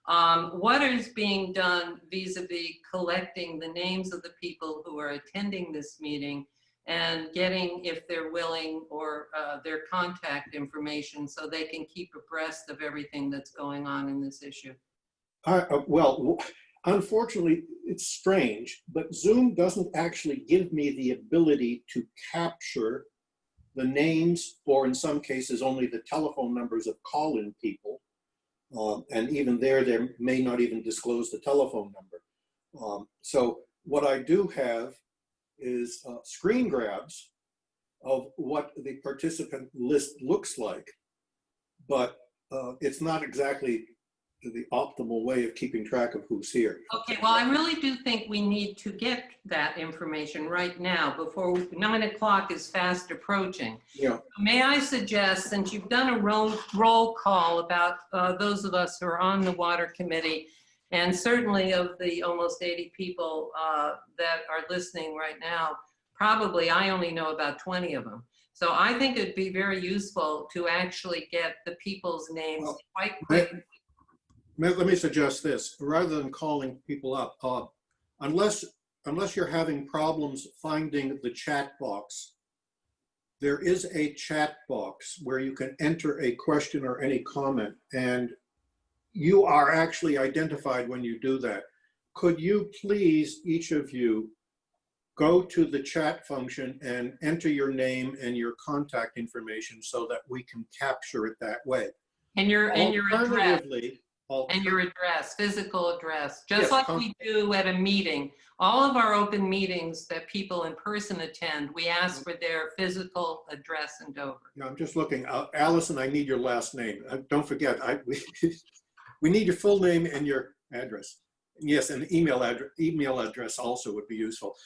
what is being done vis-a-vis collecting the names of the people who are attending this meeting and getting, if they're willing, or their contact information so they can keep abreast of everything that's going on in this issue? Well, unfortunately, it's strange, but Zoom doesn't actually give me the ability to capture the names, or in some cases, only the telephone numbers of call-in people. And even there may not even disclose the telephone number. So what I do have is screen grabs of what the participant list looks like, but it's not exactly the optimal way of keeping track of who's here. Okay, well, I really do think we need to get that information right now before 9 o'clock is fast approaching. Yeah. May I suggest, since you've done a roll call about those of us who are on the water committee, and certainly of the almost 80 people that are listening right now, probably I only know about 20 of them. So I think it'd be very useful to actually get the people's names quite quickly. Let me suggest this, rather than calling people up, unless you're having problems finding the chat box, there is a chat box where you can enter a question or any comment, and you are actually identified when you do that. Could you please, each of you, go to the chat function and enter your name and your contact information so that we can capture it that way? And your address. Alternatively, And your address, physical address, just Yes, like we do at a meeting. All of our open meetings that people in person attend, we ask for their physical address in Dover. No, I'm just looking. Allison, I need your last name. Don't forget, we need your full name and your address. Yes, an email address also would be useful.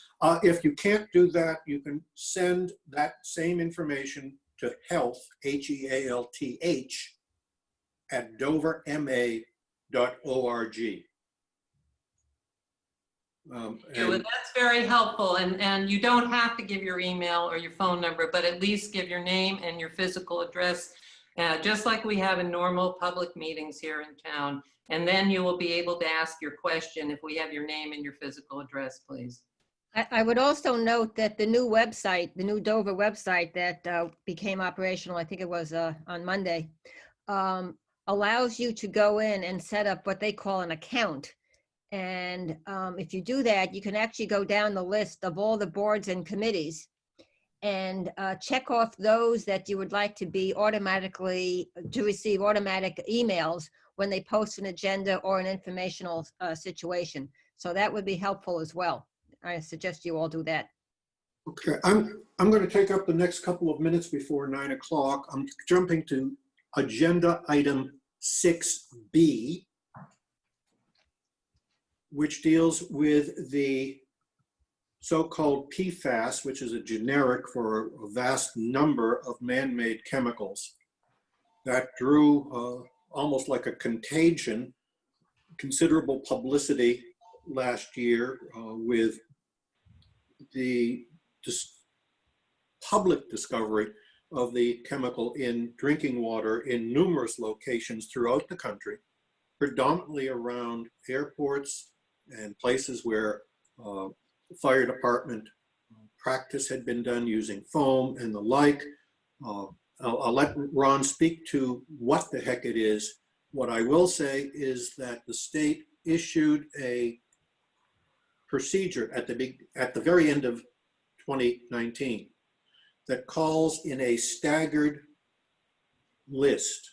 If you can't do that, you can send that same information to health, Health, at doverma.org. Yeah, well, that's very helpful. And you don't have to give your email or your phone number, but at least give your name and your physical address, just like we have in normal public meetings here in town. And then you will be able to ask your question if we have your name and your physical address, please. I would also note that the new website, the new Dover website that became operational, I think it was on Monday, allows you to go in and set up what they call an account. And if you do that, you can actually go down the list of all the boards and committees and check off those that you would like to be to receive automatic emails when they post an agenda or an informational situation. So that would be helpful as well. I suggest you all do that. Okay, I'm going to take up the next couple of minutes before 9 o'clock. I'm jumping to agenda item 6B, which deals with the so-called PFAS, which is a generic for a vast number of man-made chemicals that drew almost like a contagion, considerable publicity last year with the public discovery of the chemical in drinking water in numerous locations throughout the country, predominantly around airports and places where fire department practice had been done using foam and the like. I'll let Ron speak to what the heck it is. What I will say is that the state issued a procedure at the very end of 2019 that calls in a staggered list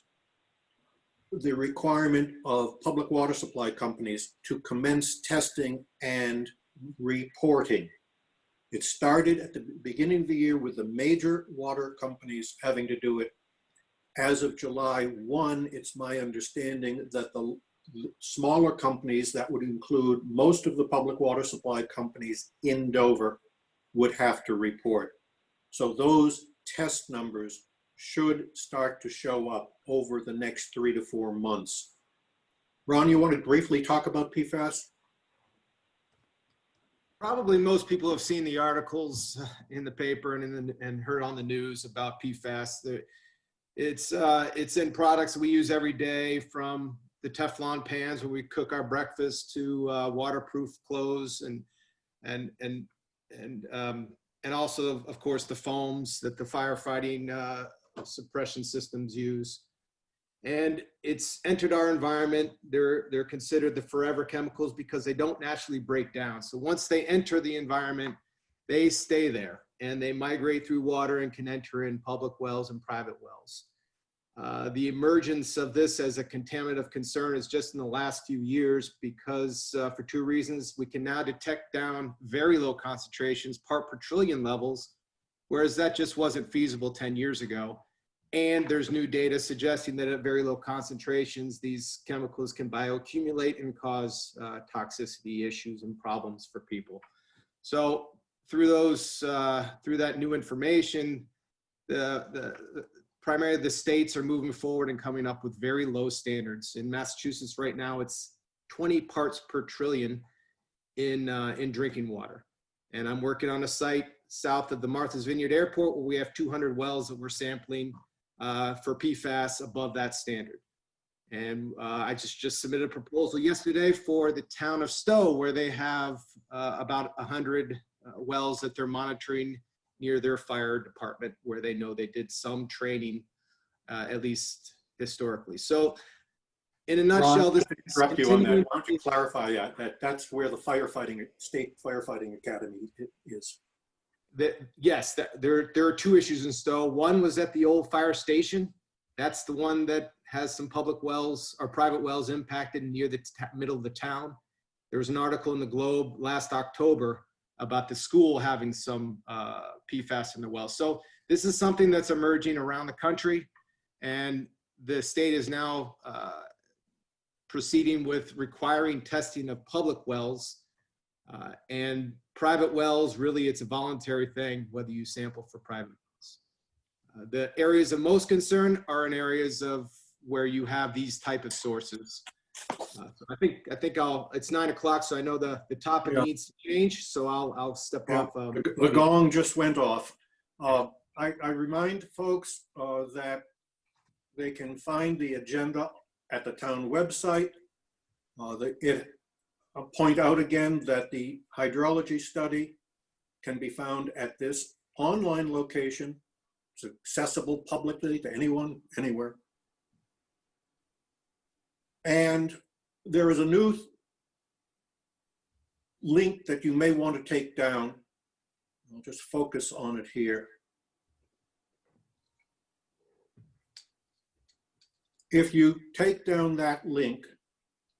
the requirement of public water supply companies to commence testing and reporting. It started at the beginning of the year with the major water companies having to do it. As of July 1, it's my understanding that the smaller companies, that would include most of the public water supply companies in Dover, would have to report. So those test numbers should start to show up over the next 3 to 4 months. Ron, you want to briefly talk about PFAS? Probably most people have seen the articles in the paper and heard on the news about PFAS. It's in products we use every day, from the Teflon pans where we cook our breakfast to waterproof clothes and also, of course, the foams that the firefighting suppression systems use. And it's entered our environment. They're considered the forever chemicals because they don't naturally break down. So once they enter the environment, they stay there and they migrate through water and can enter in public wells and private wells. The emergence of this as a contaminant of concern is just in the last few years because for two reasons. We can now detect down very low concentrations, part per trillion levels, whereas that just wasn't feasible 10 years ago. And there's new data suggesting that at very low concentrations, these chemicals can bioaccumulate and cause toxicity issues and problems for people. So through that new information, primarily the states are moving forward and coming up with very low standards. In Massachusetts right now, it's 20 parts per trillion in drinking water. And I'm working on a site south of the Martha's Vineyard Airport where we have 200 wells that we're sampling for PFAS above that standard. And I just submitted a proposal yesterday for the town of Stowe, where they have about 100 wells that they're monitoring near their fire department, where they know they did some training, at least historically. So in a nutshell, Ron, interrupt you on that. Why don't you clarify that that's where the state firefighting academy is? Yes, there are two issues in Stowe. One was at the old fire station. That's the one that has some public wells or private wells impacted near the middle of the town. There was an article in the Globe last October about the school having some PFAS in the well. So this is something that's emerging around the country, and the state is now proceeding with requiring testing of public wells. And private wells, really, it's a voluntary thing, whether you sample for private wells. The areas of most concern are in areas of where you have these type of sources. So I think it's 9 o'clock, so I know the topic Yeah. needs to change, so I'll step Yeah, off. the gong just went off. I remind folks that they can find the agenda at the town website. I'll point out again that the hydrology study can be found at this online location. It's accessible publicly to anyone, anywhere. And there is a new link that you may want to take down. I'll just focus on it here. If you take down that link,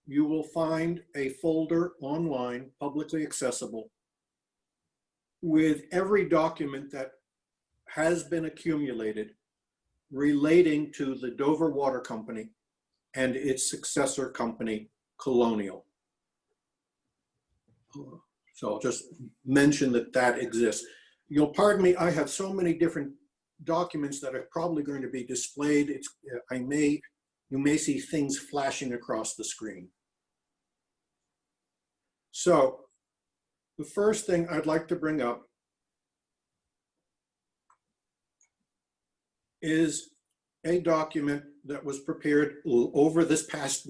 you will find a folder online, publicly accessible, with every document that has been accumulated relating to the Dover Water Company and its successor company, Colonial. So I'll just mention that that exists. You'll pardon me, I have so many different documents that are probably going to be displayed. You may see things flashing across the screen. So the first thing I'd like to bring up is a document that was prepared over this past,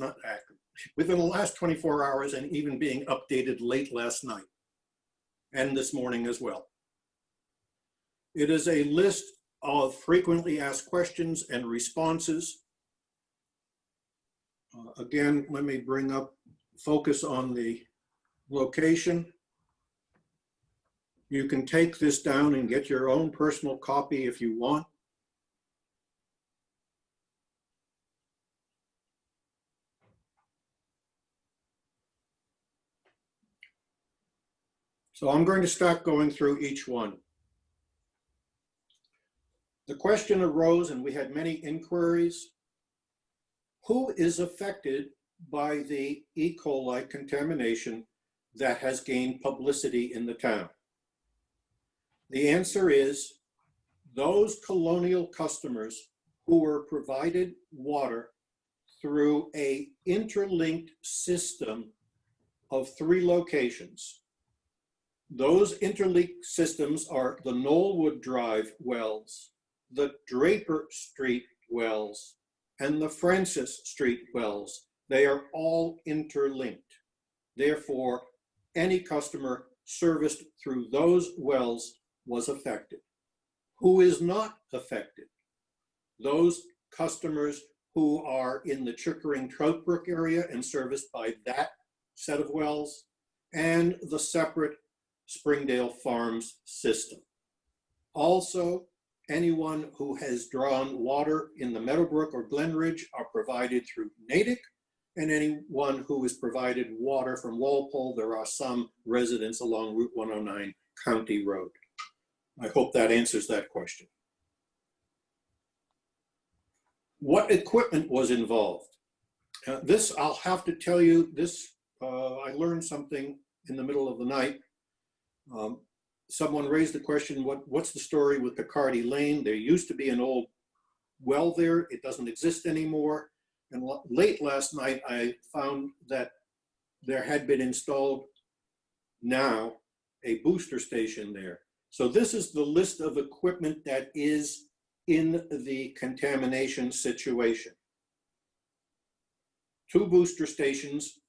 within the last 24 hours and even being updated late last night and this morning as well. It is a list of frequently asked questions and responses. Again, let me focus on the location. You can take this down and get your own personal copy if you want. So I'm going to start going through each one. The question arose, and we had many inquiries. Who is affected by the E. coli contamination that has gained publicity in the town? The answer is those Colonial customers who were provided water through an interlinked system of 3 locations. Those interlinked systems are the Knollwood Drive wells, the Draper Street wells, and the Francis Street wells. They are all interlinked. Therefore, any customer serviced through those wells was affected. Who is not affected? Those customers who are in the Chickering-Troutbrook area and serviced by that set of wells, and the separate Springdale Farms system. Also, anyone who has drawn water in the Meadowbrook or Glenridge are provided through Natick, and anyone who is provided water from Walpole. There are some residents along Route 109 County Road. I hope that answers that question. What equipment was involved? This, I'll have to tell you, I learned something in the middle of the night. Someone raised the question, what's the story with Picardy Lane? There used to be an old well there. It doesn't exist anymore. And late last night, I found that there had been installed now a booster station there. So this is the list of equipment that is in the contamination situation. 2 booster stations,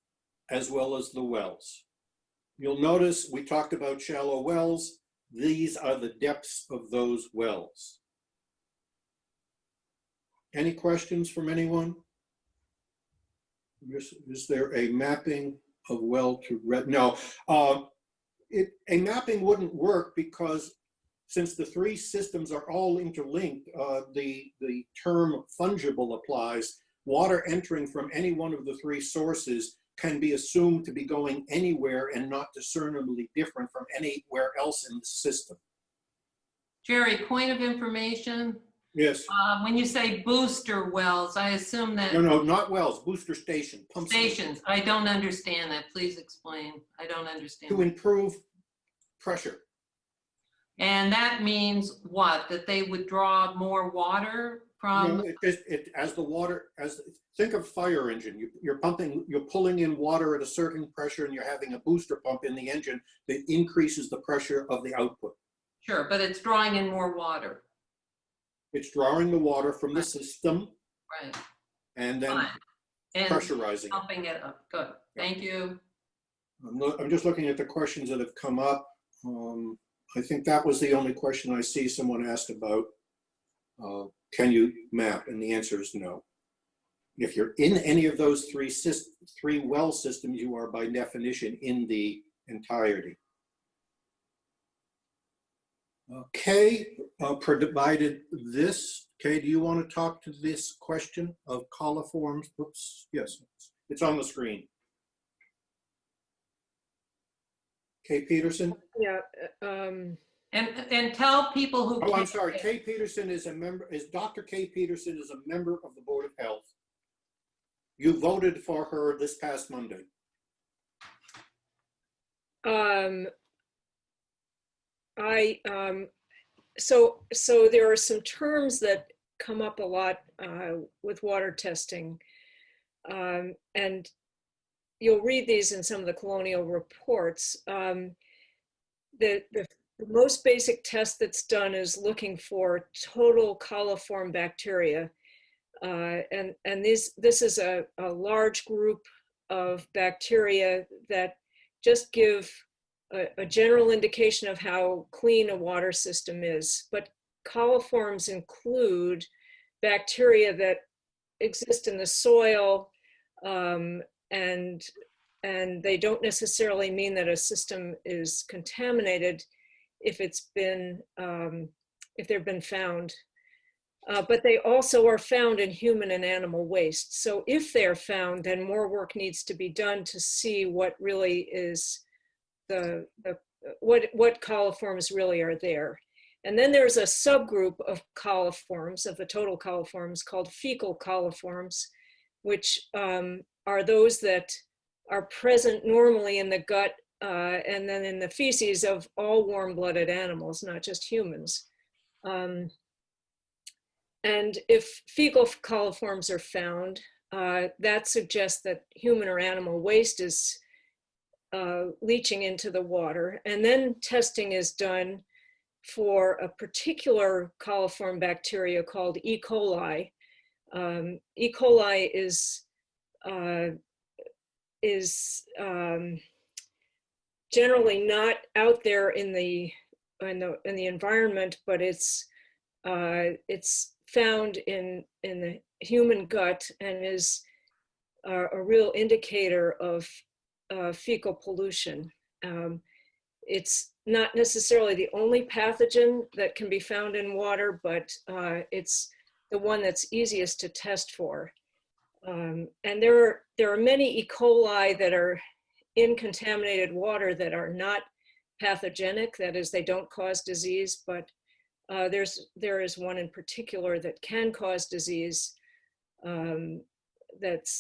as well as the wells. You'll notice we talked about shallow wells. These are the depths of those wells. Any questions from anyone? Is there a mapping of well to red? No, a mapping wouldn't work because since the 3 systems are all interlinked, the term fungible applies. Water entering from any one of the 3 sources can be assumed to be going anywhere and not discernibly different from anywhere else in the system. Jerry, point of information, Yes. When you say booster wells, I assume that No, not wells, booster station, pump station. stations. I don't understand that. Please explain. I don't understand. To improve pressure. And that means what? That they would draw more water No, from? as the water, think of fire engine. You're pulling in water at a certain pressure and you're having a booster pump in the engine that increases the pressure of the output. Sure, but it's drawing in more water. It's drawing the water from the system Right. and then Fine. And pressurizing it. pumping it up. Good. Thank you. I'm just looking at the questions that have come up. I think that was the only question I see someone asked about. Can you map? And the answer is no. If you're in any of those three well systems, you are by definition in the entirety. Okay, provided this, Kay, do you want to talk to this question of coliforms? Oops, yes, it's on the screen. Kay Peterson? Yeah, And tell people who. Oh, I'm can't- sorry, Kay Peterson is a member, Dr. Kay Peterson is a member of the Board of Health. You voted for her this past Monday. so there are some terms that come up a lot with water testing. And you'll read these in some of the Colonial reports. The most basic test that's done is looking for total coliform bacteria. And this is a large group of bacteria that just give a general indication of how clean a water system is. But coliforms include bacteria that exist in the soil, and they don't necessarily mean that a system is contaminated if they've been found. But they also are found in human and animal waste. So if they're found, then more work needs to be done to see what really is what coliforms really are there. And then there's a subgroup of coliforms, of the total coliforms, called fecal coliforms, which are those that are present normally in the gut and then in the feces of all warm-blooded animals, not just humans. And if fecal coliforms are found, that suggests that human or animal waste is leaching into the water. And then testing is done for a particular coliform bacteria called E. coli. E. coli is generally not out there in the environment, but it's found in the human gut and is a real indicator of fecal pollution. It's not necessarily the only pathogen that can be found in water, but it's the one that's easiest to test for. And there are many E. coli that are in contaminated water that are not pathogenic, that is, they don't cause disease, but there is one in particular that can cause disease that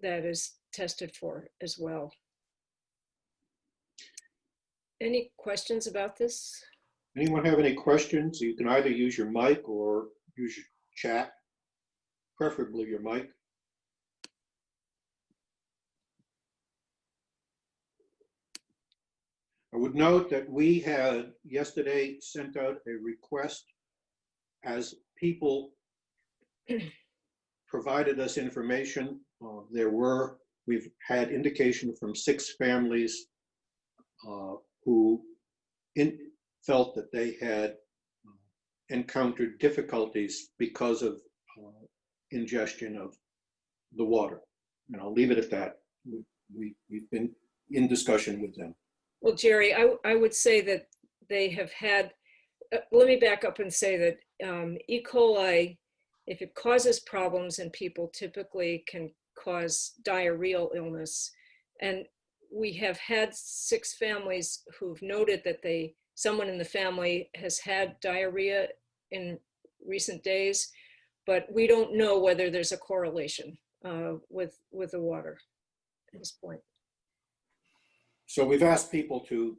is tested for as well. Any questions about this? Anyone have any questions? You can either use your mic or use your chat, preferably your mic. I would note that we had yesterday sent out a request as people provided us information. We've had indication from 6 families who felt that they had encountered difficulties because of ingestion of the water. And I'll leave it at that. We've been in discussion with them. Well, Jerry, I would say that they have had, let me back up and say that E. coli, if it causes problems in people, typically can cause diarrheal illness. And we have had 6 families who've noted that someone in the family has had diarrhea in recent days, but we don't know whether there's a correlation with the water at this point. So we've asked people to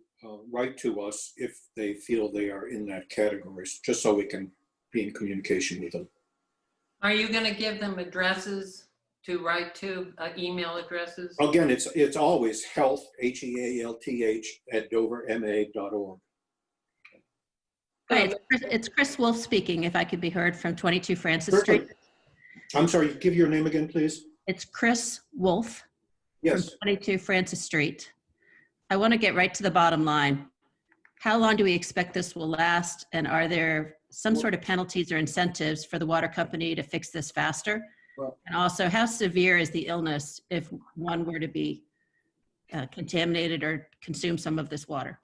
write to us if they feel they are in that category, just so we can be in communication with them. Are you going to give them addresses to write to, email addresses? Again, it's always health, HEALTH, @doverma.org. Hi, it's Chris Wolf speaking, if I could be heard, from 22 Francis Street. Certainly. I'm sorry, give your name again, please. It's Chris Wolf from Yes. 22 Francis Street. I want to get right to the bottom line. How long do we expect this will last? And are there some sort of penalties or incentives for the water company to fix this faster? Well, And also, how severe is the illness if one were to be contaminated or consume some of this water?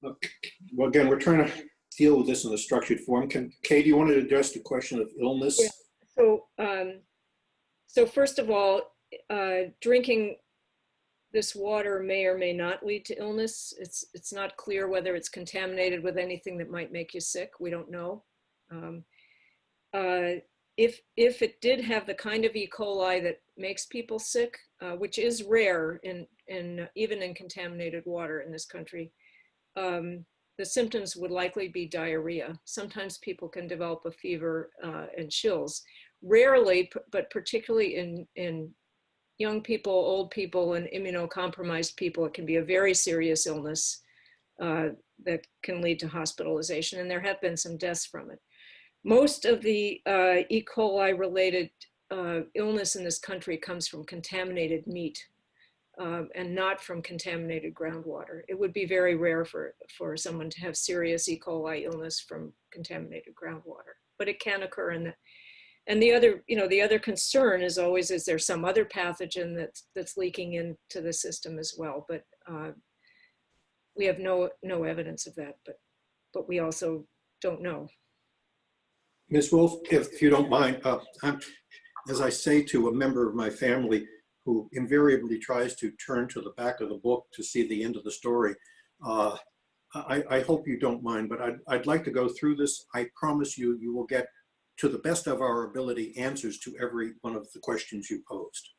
well, again, we're trying to deal with this in a structured form. Kay, do you want to address the question of illness? Yeah. So first of all, drinking this water may or may not lead to illness. It's not clear whether it's contaminated with anything that might make you sick. We don't know. If it did have the kind of E. coli that makes people sick, which is rare even in contaminated water in this country, the symptoms would likely be diarrhea. Sometimes people can develop a fever and chills. Rarely, but particularly in young people, old people, and immunocompromised people, it can be a very serious illness that can lead to hospitalization, and there have been some deaths from it. Most of the E. coli related illness in this country comes from contaminated meat and not from contaminated groundwater. It would be very rare for someone to have serious E. coli illness from contaminated groundwater, but it can occur in that. And the other concern is always, is there some other pathogen that's leaking into the system as well? But we have no evidence of that, but we also don't know. Ms. Wolf, if you don't mind, as I say to a member of my family who invariably tries to turn to the back of the book to see the end of the story, I hope you don't mind, but I'd like to go through this. I promise you, you will get, to the best of our ability, answers to every one of the questions you posed.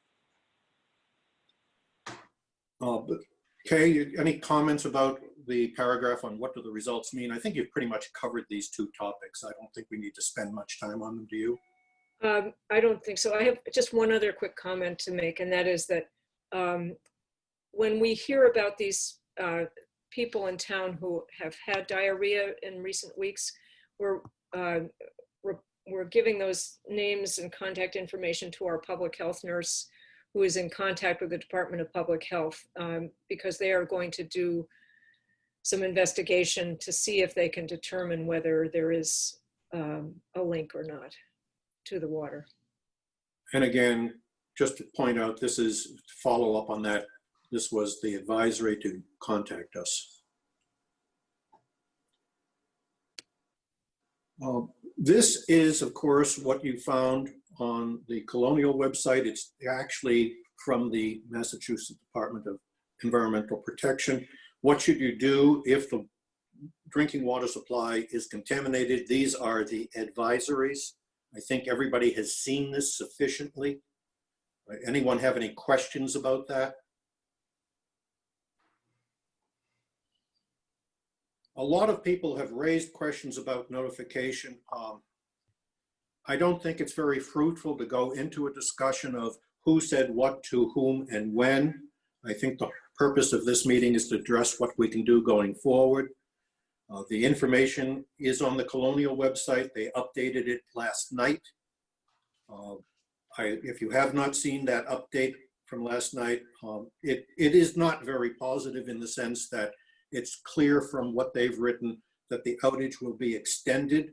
Kay, any comments about the paragraph on what do the results mean? I think you've pretty much covered these two topics. I don't think we need to spend much time on them, do you? I don't think so. I have just one other quick comment to make, and that is that when we hear about these people in town who have had diarrhea in recent weeks, we're giving those names and contact information to our public health nurse, who is in contact with the Department of Public Health, because they are going to do some investigation to see if they can determine whether there is a link or not to the water. And again, just to point out, this is follow up on that. This was the advisory to contact us. This is, of course, what you found on the Colonial website. It's actually from the Massachusetts Department of Environmental Protection. What should you do if the drinking water supply is contaminated? These are the advisories. I think everybody has seen this sufficiently. Anyone have any questions about that? A lot of people have raised questions about notification. I don't think it's very fruitful to go into a discussion of who said what to whom and when. I think the purpose of this meeting is to address what we can do going forward. The information is on the Colonial website. They updated it last night. If you have not seen that update from last night, it is not very positive in the sense that it's clear from what they've written that the outage will be extended.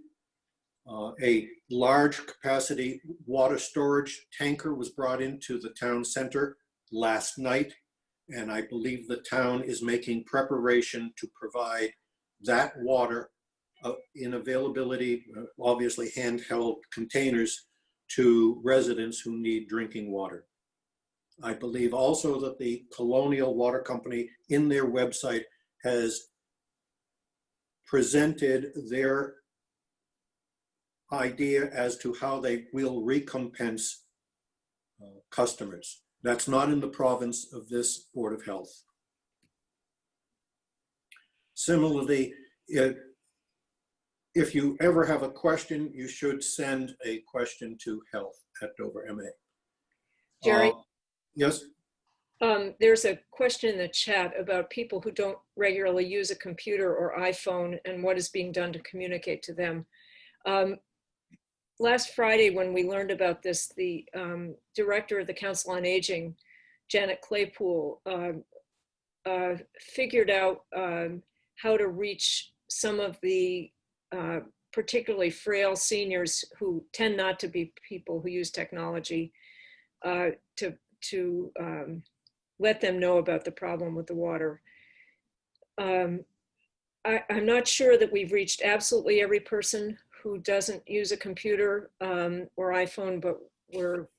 A large capacity water storage tanker was brought into the town center last night, and I believe the town is making preparation to provide that water in availability, obviously handheld containers, to residents who need drinking water. I believe also that the Colonial Water Company in their website has presented their idea as to how they will recompense customers. That's not in the province of this Board of Health. Similarly, if you ever have a question, you should send a question to health@dover.ma. Jerry? Yes? There's a question in the chat about people who don't regularly use a computer or iPhone and what is being done to communicate to them. Last Friday, when we learned about this, the director of the Council on Aging, Janet Claypool, figured out how to reach some of the particularly frail seniors who tend not to be people who use technology to let them know about the problem with the water. I'm not sure that we've reached absolutely every person who doesn't use a computer or iPhone, but we're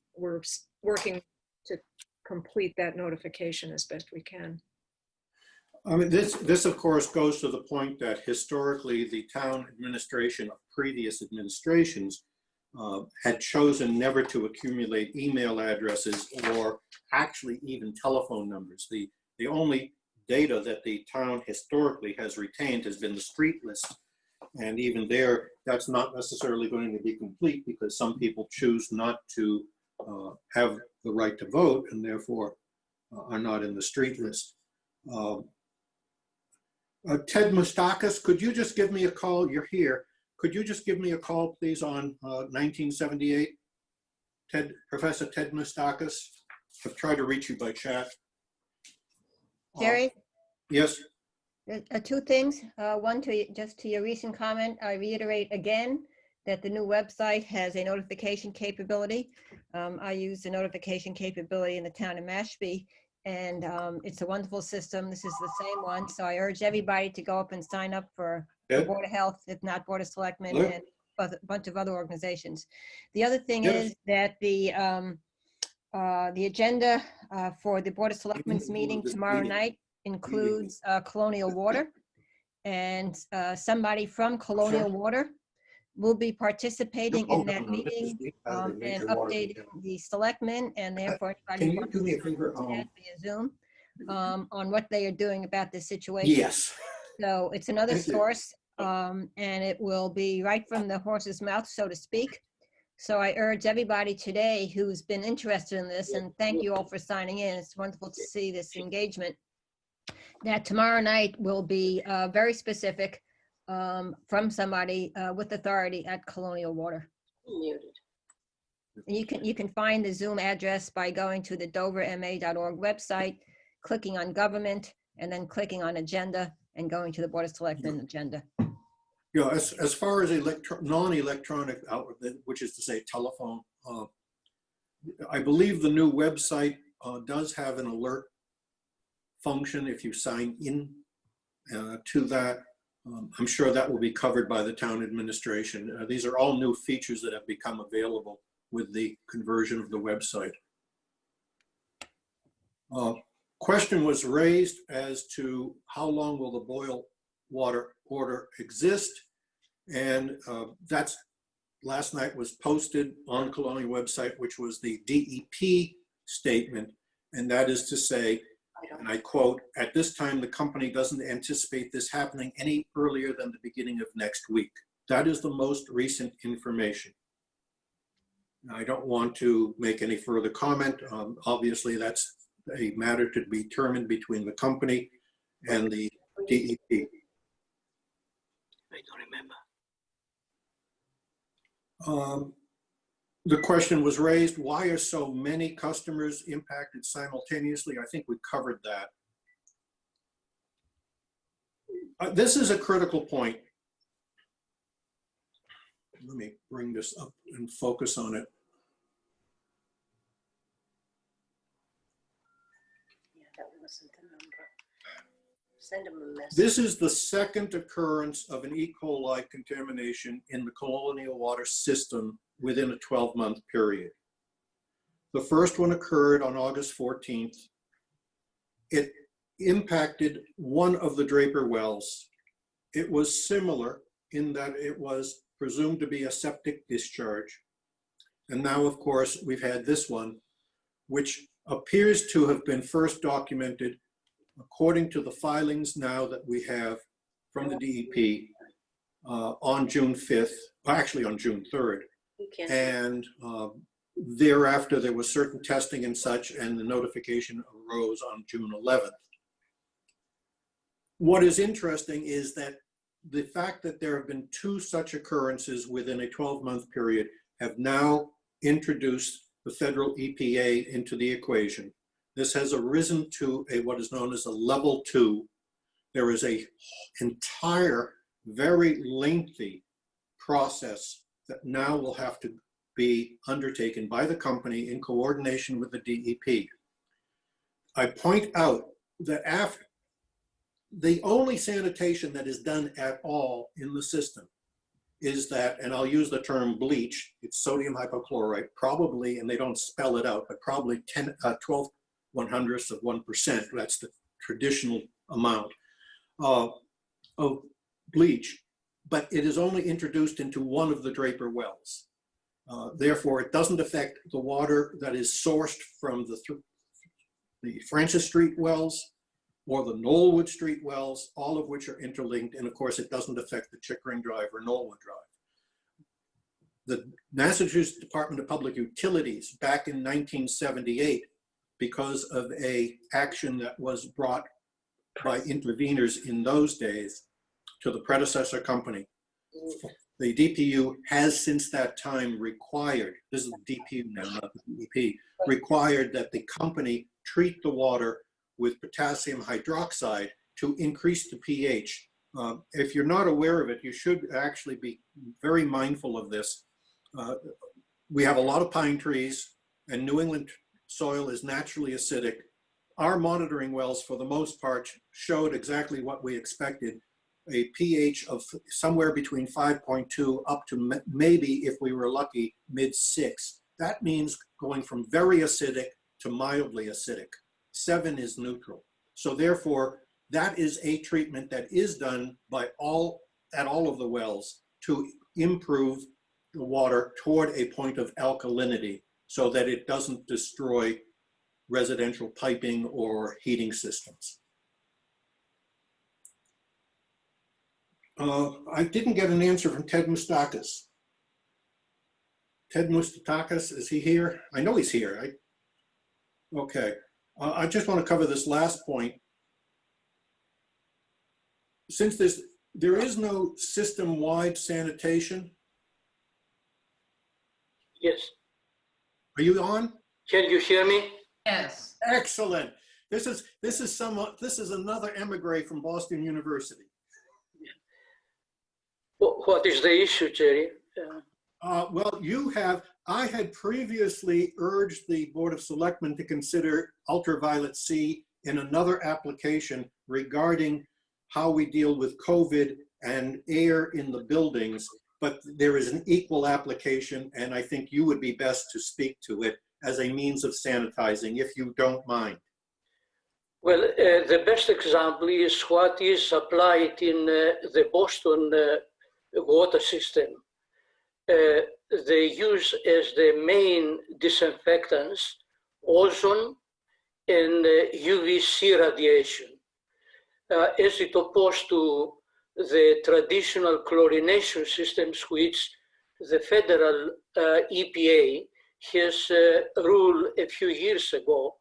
working to complete that notification as best we can. I mean, this of course goes to the point that historically the town administration of previous administrations had chosen never to accumulate email addresses or actually even telephone numbers. The only data that the town historically has retained has been the street list. And even there, that's not necessarily going to be complete because some people choose not to have the right to vote and therefore are not in the street list. Ted Moustakis, could you just give me a call? You're here. Could you just give me a call, please, on 1978? Professor Ted Moustakis. I've tried to reach you by chat. Jerry, Yes. two things. One, just to your recent comment, I reiterate again that the new website has a notification capability. I use the notification capability in the town of Mashpee, and it's a wonderful system. This is the same one, so I urge everybody to go up and sign up for the Board of Health, if not Board of Selectmen, and a bunch of other organizations. The other thing is that the agenda for the Board of Selectmen's meeting tomorrow night includes Colonial Water, and somebody from Colonial Water will be participating in that meeting and updating the selectmen, and therefore Can you do me a favor? via Zoom on what they are doing about this situation. Yes. So it's another Thank you. source, and it will be right from the horse's mouth, so to speak. So I urge everybody today who's been interested in this, and thank you all for signing in. It's wonderful to see this engagement, that tomorrow night will be very specific from somebody with authority at Colonial Water. Muted. And you can find the Zoom address by going to the doverma.org website, clicking on government, and then clicking on agenda and going to the Board of Selectmen agenda. Yeah, as far as non-electronic outlet, which is to say telephone, I believe the new website does have an alert function if you sign in to that. I'm sure that will be covered by the town administration. These are all new features that have become available with the conversion of the website. Question was raised as to how long will the boil water order exist, and that's last night was posted on Colonial website, which was the DEP statement, and that is to say, and I quote, "At this time, the company doesn't anticipate this happening any earlier than the beginning of next week." That is the most recent information. Now, I don't want to make any further comment. Obviously, that's a matter to be determined between the company and the DEP. I don't remember. The question was raised, why are so many customers impacted simultaneously? I think we covered that. This is a critical point. Let me bring this up and focus on it. Yeah, that wasn't the number. Send them a message. This is the second occurrence of an E. coli contamination in the Colonial water system within a 12-month period. The first one occurred on August 14th. It impacted one of the Draper wells. It was similar in that it was presumed to be a septic discharge. And now, of course, we've had this one, which appears to have been first documented according to the filings now that we have from the DEP on June 5th, actually on June 3rd. You can't. And thereafter, there was certain testing and such, and the notification arose on June 11th. What is interesting is that the fact that there have been 2 such occurrences within a 12-month period have now introduced the federal EPA into the equation. This has arisen to what is known as a level 2. There is a entire, very lengthy process that now will have to be undertaken by the company in coordination with the DEP. I point out that after the only sanitation that is done at all in the system is that, and I'll use the term bleach, it's sodium hypochlorite, probably, and they don't spell it out, but probably 12/100ths of 1%, that's the traditional amount of bleach, but it is only introduced into one of the Draper wells. Therefore, it doesn't affect the water that is sourced from the Francis Street wells or the Knollwood Street wells, all of which are interlinked. And of course, it doesn't affect the Chickering Drive or Knollwood Drive. The Massachusetts Department of Public Utilities back in 1978, because of an action that was brought by interveners in those days to the predecessor company, the DPU has since that time required, this is the DPU now, not the DEP, required that the company treat the water with potassium hydroxide to increase the pH. If you're not aware of it, you should actually be very mindful of this. We have a lot of pine trees, and New England soil is naturally acidic. Our monitoring wells, for the most part, showed exactly what we expected, a pH of somewhere between 5.2 up to maybe, if we were lucky, mid-6. That means going from very acidic to mildly acidic. 7 is neutral. So therefore, that is a treatment that is done by at all of the wells to improve the water toward a point of alkalinity so that it doesn't destroy residential piping or heating systems. I didn't get an answer from Ted Moustakis. Ted Moustakis, is he here? I know he's here, right? Okay. I just want to cover this last point. Since there is no system-wide sanitation. Yes. Are you on? Can you hear me? Yes. Excellent. This is another emigre from Boston University. What is the issue, Jerry? Well, I had previously urged the Board of Selectmen to consider ultraviolet C in another application regarding how we deal with COVID and air in the buildings, but there is an equal application, and I think you would be best to speak to it as a means of sanitizing, if you don't mind. Well, the best example is what is applied in the Boston water system. They use as the main disinfectants ozone and UVC radiation, as it opposed to the traditional chlorination systems, which the federal EPA has ruled a few years ago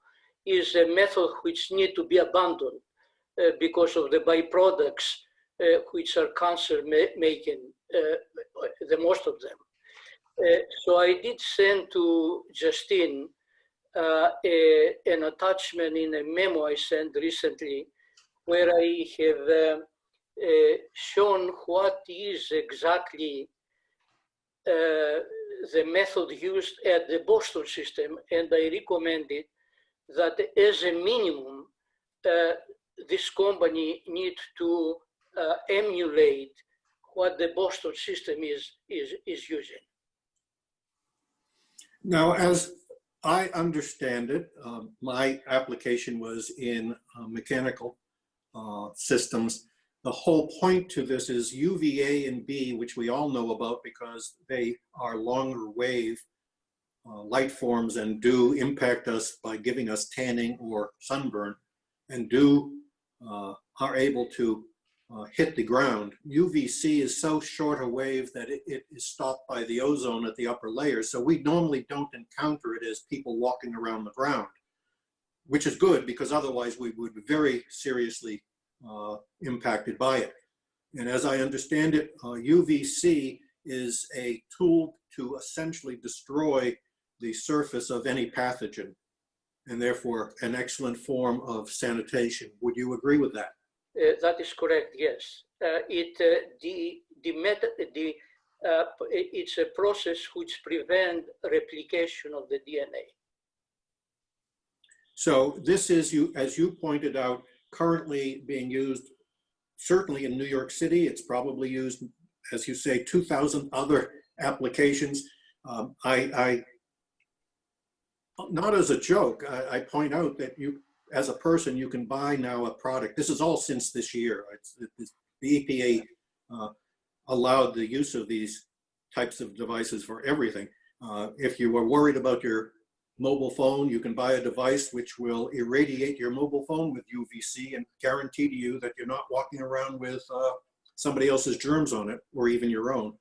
is a method which need to be abandoned because of the byproducts which are cancer-making, the most of them. So I did send to Justine an attachment in a memo I sent recently where I have shown what is exactly the method used at the Boston system, and I recommended that as a minimum, this company needs to emulate what the Boston system is using. Now, as I understand it, my application was in mechanical systems. the whole point to this is UVA and B, which we all know about because they are longer wave light forms and do impact us by giving us tanning or sunburn, and are able to hit the ground. UVC is so short a wave that it is stopped by the ozone at the upper layers. So we normally don't encounter it as people walking around the ground, which is good because otherwise we would be very seriously impacted by it. And as I understand it, UVC is a tool to essentially destroy the surface of any pathogen, and therefore an excellent form of sanitation. Would you agree with that? That is correct, yes. It's a process which prevents replication of the DNA. So this is, as you pointed out, currently being used, certainly in New York City. It's probably used, as you say, 2,000 other applications. Not as a joke, I point out that you, as a person, you can buy now a product. This is all since this year. The EPA allowed the use of these types of devices for everything. If you are worried about your mobile phone, you can buy a device which will irradiate your mobile phone with UVC and guarantee to you that you're not walking around with somebody else's germs on it, or even your own.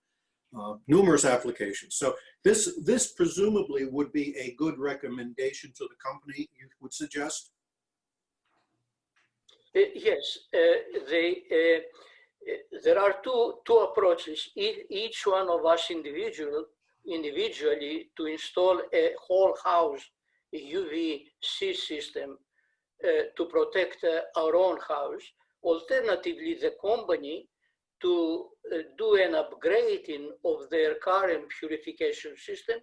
Numerous applications. So this presumably would be a good recommendation to the company, you would suggest? Yes, there are two approaches. Each one of us individually to install a whole house UVC system to protect our own house. Alternatively, the company to do an upgrading of their current purification system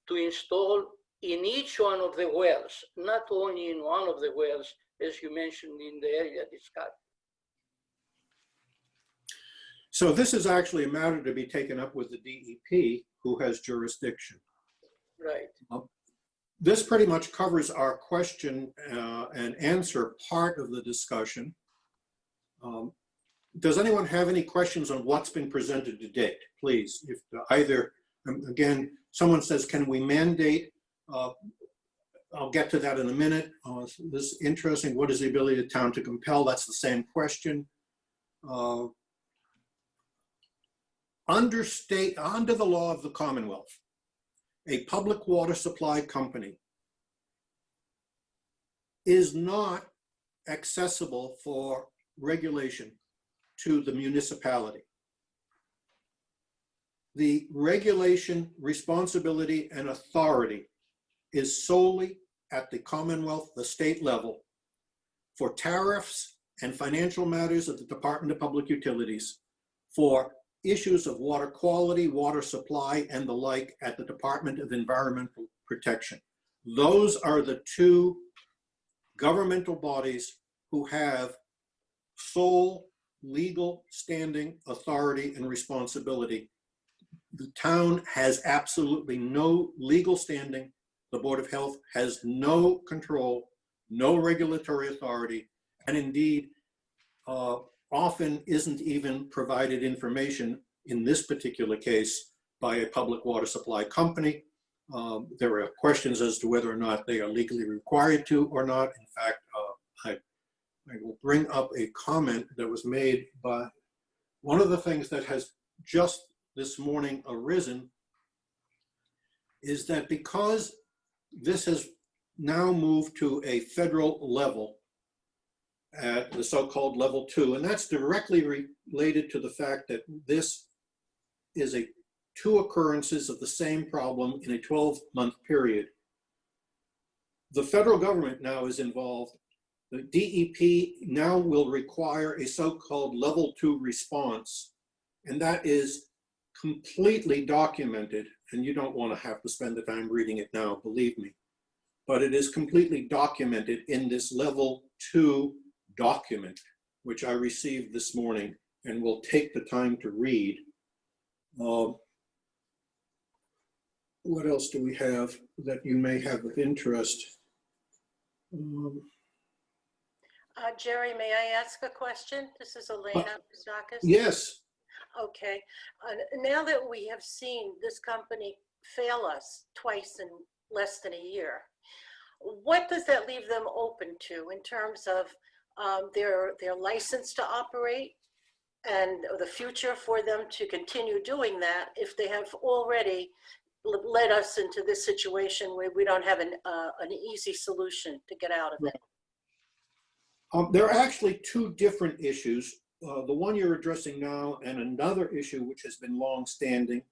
to install in each one of the wells, not only in one of the wells, as you mentioned in the earlier discussion. So this is actually a matter to be taken up with the DEP, who has jurisdiction. Right. This pretty much covers our question and answer part of the discussion. Does anyone have any questions on what's been presented to date? Please, if either, again, someone says, can we mandate? I'll get to that in a minute. This is interesting. What is the ability of the town to compel? That's the same question. Under the law of the Commonwealth, a public water supply company is not accessible for regulation to the municipality. The regulation, responsibility, and authority is solely at the Commonwealth, the state level, for tariffs and financial matters of the Department of Public Utilities, for issues of water quality, water supply, and the like at the Department of Environmental Protection. Those are the two governmental bodies who have sole legal standing, authority, and responsibility. The town has absolutely no legal standing. The Board of Health has no control, no regulatory authority, and indeed often isn't even provided information in this particular case by a public water supply company. There are questions as to whether or not they are legally required to or not. In fact, I will bring up a comment that was made by one of the things that has just this morning arisen is that because this has now moved to a federal level at the so-called level 2, and that's directly related to the fact that this is two occurrences of the same problem in a 12-month period. The federal government now is involved. The DEP now will require a so-called level 2 response, and that is completely documented, and you don't want to have to spend the time reading it now, believe me, but it is completely documented in this level 2 document, which I received this morning and will take the time to read. What else do we have that you may have of interest? Jerry, may I ask a question? This is Elena Bisakis. Yes. Okay. Now that we have seen this company fail us twice in less than a year, what does that leave them open to in terms of their license to operate and the future for them to continue doing that if they have already led us into this situation where we don't have an easy solution to get out of it? There are actually two different issues. The one you're addressing now and another issue which has been long-standing.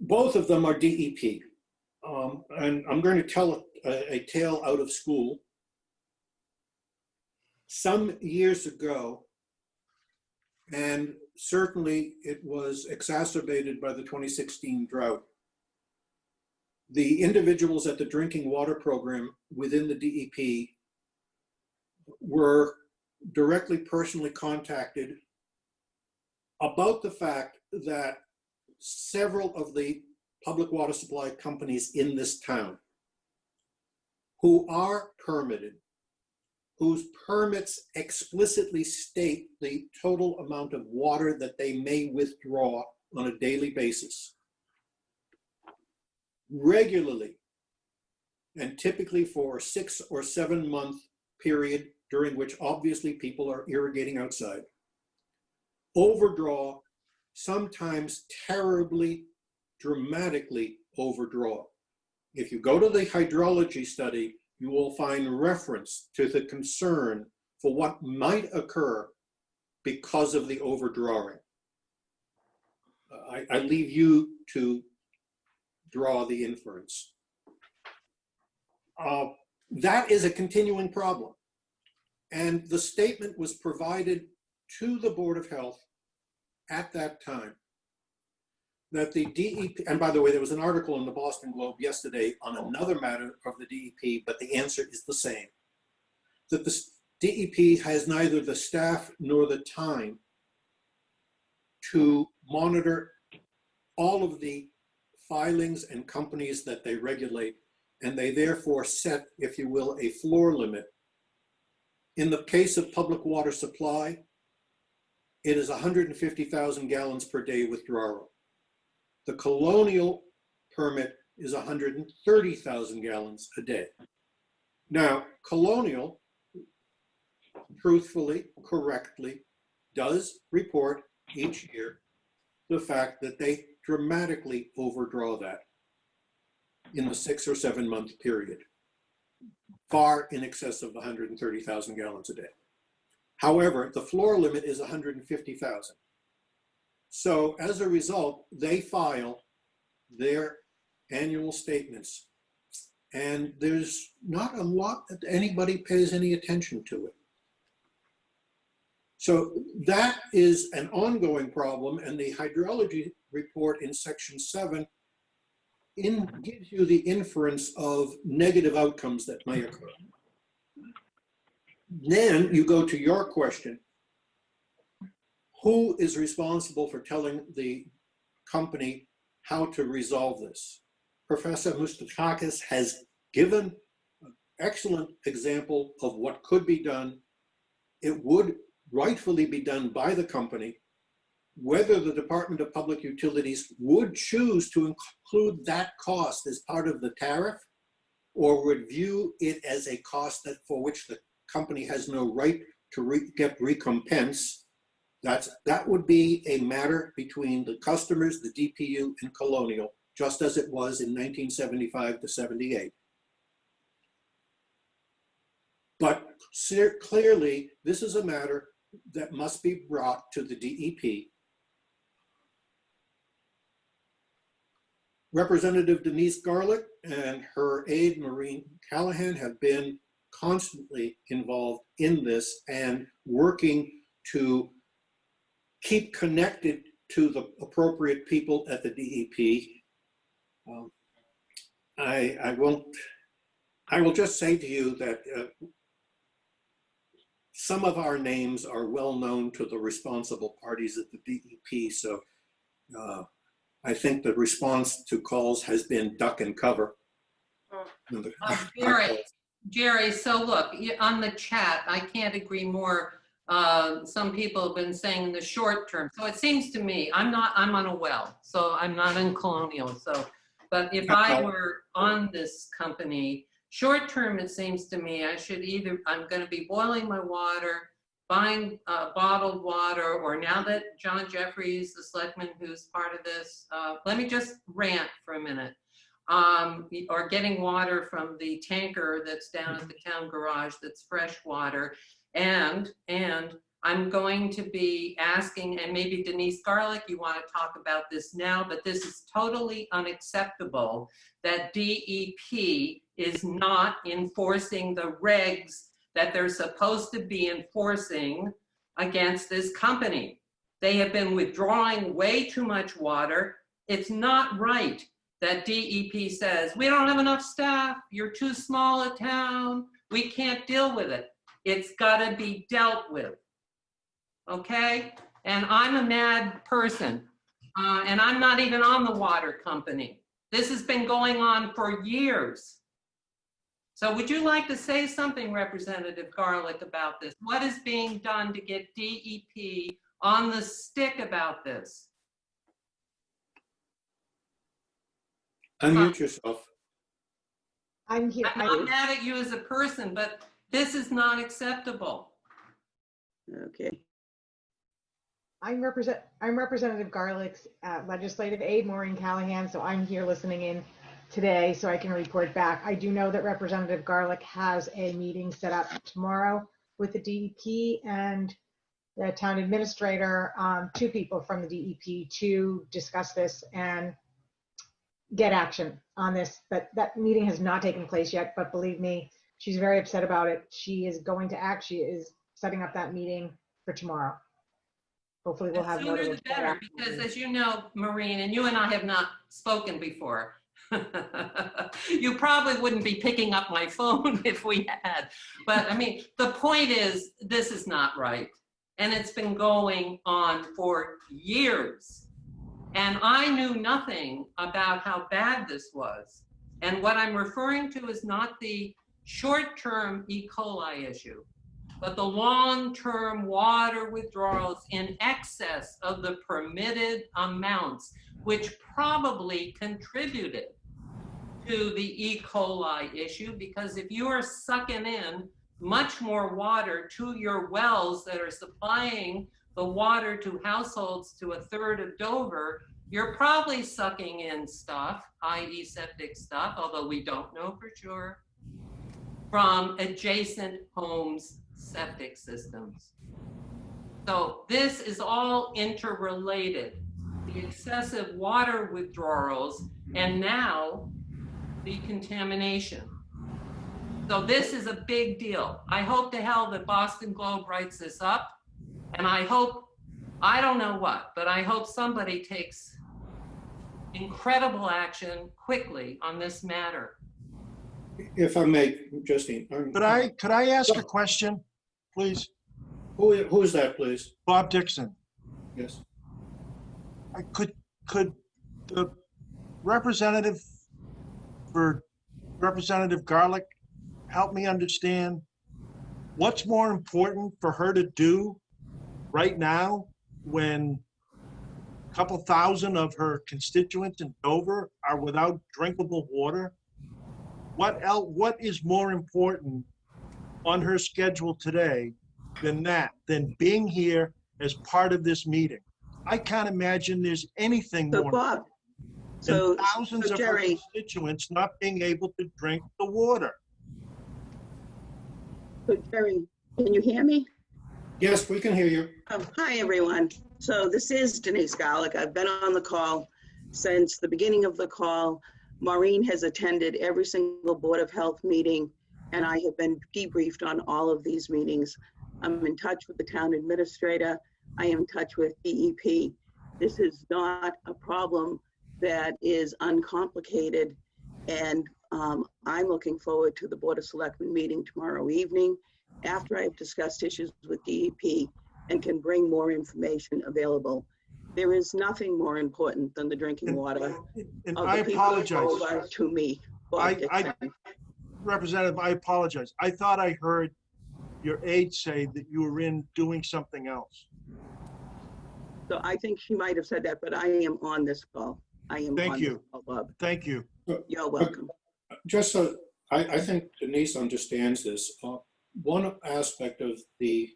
Both of them are DEP. And I'm going to tell a tale out of school. Some years ago, and certainly it was exacerbated by the 2016 drought, the individuals at the drinking water program within the DEP were directly personally contacted about the fact that several of the public water supply companies in this town who are permitted, whose permits explicitly state the total amount of water that they may withdraw on a daily basis, regularly, and typically for a 6 or 7 month period during which obviously people are irrigating outside, overdraw, sometimes terribly, dramatically overdraw. If you go to the hydrology study, you will find reference to the concern for what might occur because of the overdrawing. I leave you to draw the inference. That is a continuing problem. And the statement was provided to the Board of Health at that time that the DEP, and by the way, there was an article in the Boston Globe yesterday on another matter of the DEP, but the answer is the same, that the DEP has neither the staff nor the time to monitor all of the filings and companies that they regulate, and they therefore set, if you will, a floor limit. In the case of public water supply, it is 150,000 gallons per day withdrawal. The Colonial permit is 130,000 gallons a day. Now, Colonial, truthfully, correctly, does report each year the fact that they dramatically overdraw that in the 6 or 7 month period, far in excess of 130,000 gallons a day. However, the floor limit is 150,000. So as a result, they file their annual statements, and there's not a lot that anybody pays any attention to it. So that is an ongoing problem, and the hydrology report in section 7 gives you the inference of negative outcomes that may occur. Then you go to your question. Who is responsible for telling the company how to resolve this? Professor Moustakakis has given an excellent example of what could be done. It would rightfully be done by the company. Whether the Department of Public Utilities would choose to include that cost as part of the tariff, or would view it as a cost for which the company has no right to get recompense, that would be a matter between the customers, the DPU, and Colonial, just as it was in 1975 to 78. But clearly, this is a matter that must be brought to the DEP. Representative Denise Garlick and her aide, Maureen Callahan, have been constantly involved in this and working to keep connected to the appropriate people at the DEP. I will just say to you that some of our names are well known to the responsible parties at the DEP, so I think the response to calls has been duck and cover. Jerry, so look, on the chat, I can't agree more. Some people have been saying the short term. So it seems to me, I'm on a well, so I'm not in Colonial. So, but if I were on this company, short term, it seems to me I should I'm going to be boiling my water, buying bottled water, or now that John Jeffries, the selectman who's part of this, let me just rant for a minute. Or getting water from the tanker that's down at the town garage that's fresh water. And I'm going to be asking, and maybe Denise Garlick, you want to talk about this now, but this is totally unacceptable that DEP is not enforcing the regs that they're supposed to be enforcing against this company. They have been withdrawing way too much water. It's not right that DEP says, we don't have enough staff, you're too small a town, we can't deal with it. It's gotta be dealt with, okay? And I'm a mad person, and I'm not even on the water company. This has been going on for years. So would you like to say something, Representative Garlick, about this? What is being done to get DEP on the stick about this? Unmute yourself. I'm here. I'm not mad at you as a person, but this is not acceptable. Okay. I'm Representative Garlick's legislative aide, Maureen Callahan, so I'm here listening in today so I can report back. I do know that Representative Garlick has a meeting set up tomorrow with the DEP and the town administrator, 2 people from the DEP to discuss this and get action on this. But that meeting has not taken place yet, but believe me, she's very upset about it. She is going to act. She is setting up that meeting for tomorrow. Hopefully we'll have more to sooner the better, because as you know, Maureen, and you and I have not spoken before. You probably wouldn't be picking up my phone if we had. But I mean, the point is, this is not right. And it's been going on for years. And I knew nothing about how bad this was. And what I'm referring to is not the short-term E. coli issue, but the long-term water withdrawals in excess of the permitted amounts, which probably contributed to the E. coli issue, because if you are sucking in much more water to your wells that are supplying the water to households to 1/3 of Dover, you're probably sucking in stuff, i.e. septic stuff, although we don't know for sure, from adjacent homes' septic systems. So this is all interrelated. The excessive water withdrawals and now the contamination. So this is a big deal. I hope to hell that Boston Globe writes this up, and I hope, I don't know what, but I hope somebody takes incredible action quickly on this matter. If I may, Justine. Could I ask a question, please? Who is that, please? Bob Dixon. Yes. Could the representative for Representative Garlick help me understand what's more important for her to do right now when a couple thousand of her constituents in Dover are without drinkable water? What is more important on her schedule today than that, than being here as part of this meeting? I can't imagine there's anything more Bob, than thousands of her Jerry, constituents not being able to drink the water. so Jerry, can you hear me? Yes, we can hear you. Hi, everyone. So this is Denise Garlick. I've been on the call since the beginning of the call. Maureen has attended every single Board of Health meeting, and I have been debriefed on all of these meetings. I'm in touch with the town administrator. I am in touch with DEP. This is not a problem that is uncomplicated, and I'm looking forward to the Board of Selectmen meeting tomorrow evening after I've discussed issues with DEP and can bring more information available. There is nothing more important than the drinking water And of I the people apologize. over to me. Bob I, Dixon. Representative, I apologize. I thought I heard your aide say that you were in doing something else. So I think she might have said that, but I am on this call. I am Thank on this you. call, Bob. Thank you. You're welcome. Just so, I think Denise understands this. One aspect of the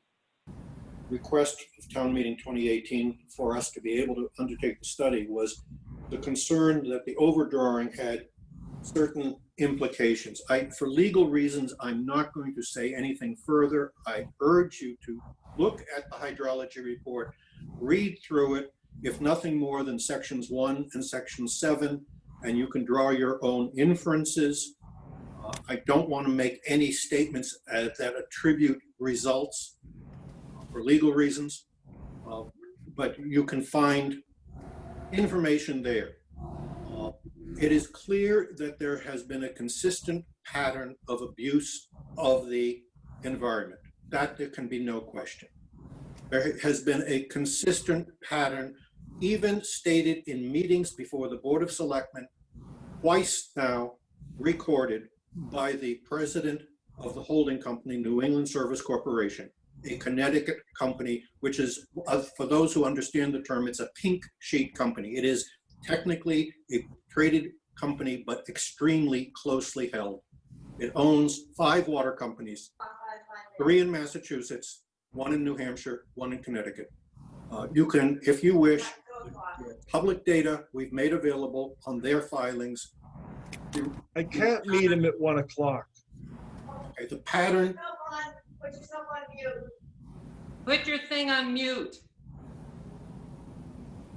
request of town meeting 2018 for us to be able to undertake the study was the concern that the overdrawing had certain implications. For legal reasons, I'm not going to say anything further. I urge you to look at the hydrology report, read through it, if nothing more than sections 1 and section 7, and you can draw your own inferences. I don't want to make any statements that attribute results for legal reasons, but you can find information there. It is clear that there has been a consistent pattern of abuse of the environment. That there can be no question. There has been a consistent pattern, even stated in meetings before the Board of Selectmen, twice now recorded by the president of the holding company, New England Service Corporation, a Connecticut company, which is, for those who understand the term, it's a pink sheet company. It is technically a traded company, but extremely closely held. It owns 5 water companies, 3 in Massachusetts, 1 in New Hampshire, 1 in Connecticut. You can, if you wish, public data we've made available on their filings. I can't meet him at 1 o'clock. Okay, the pattern. Put your thing on mute.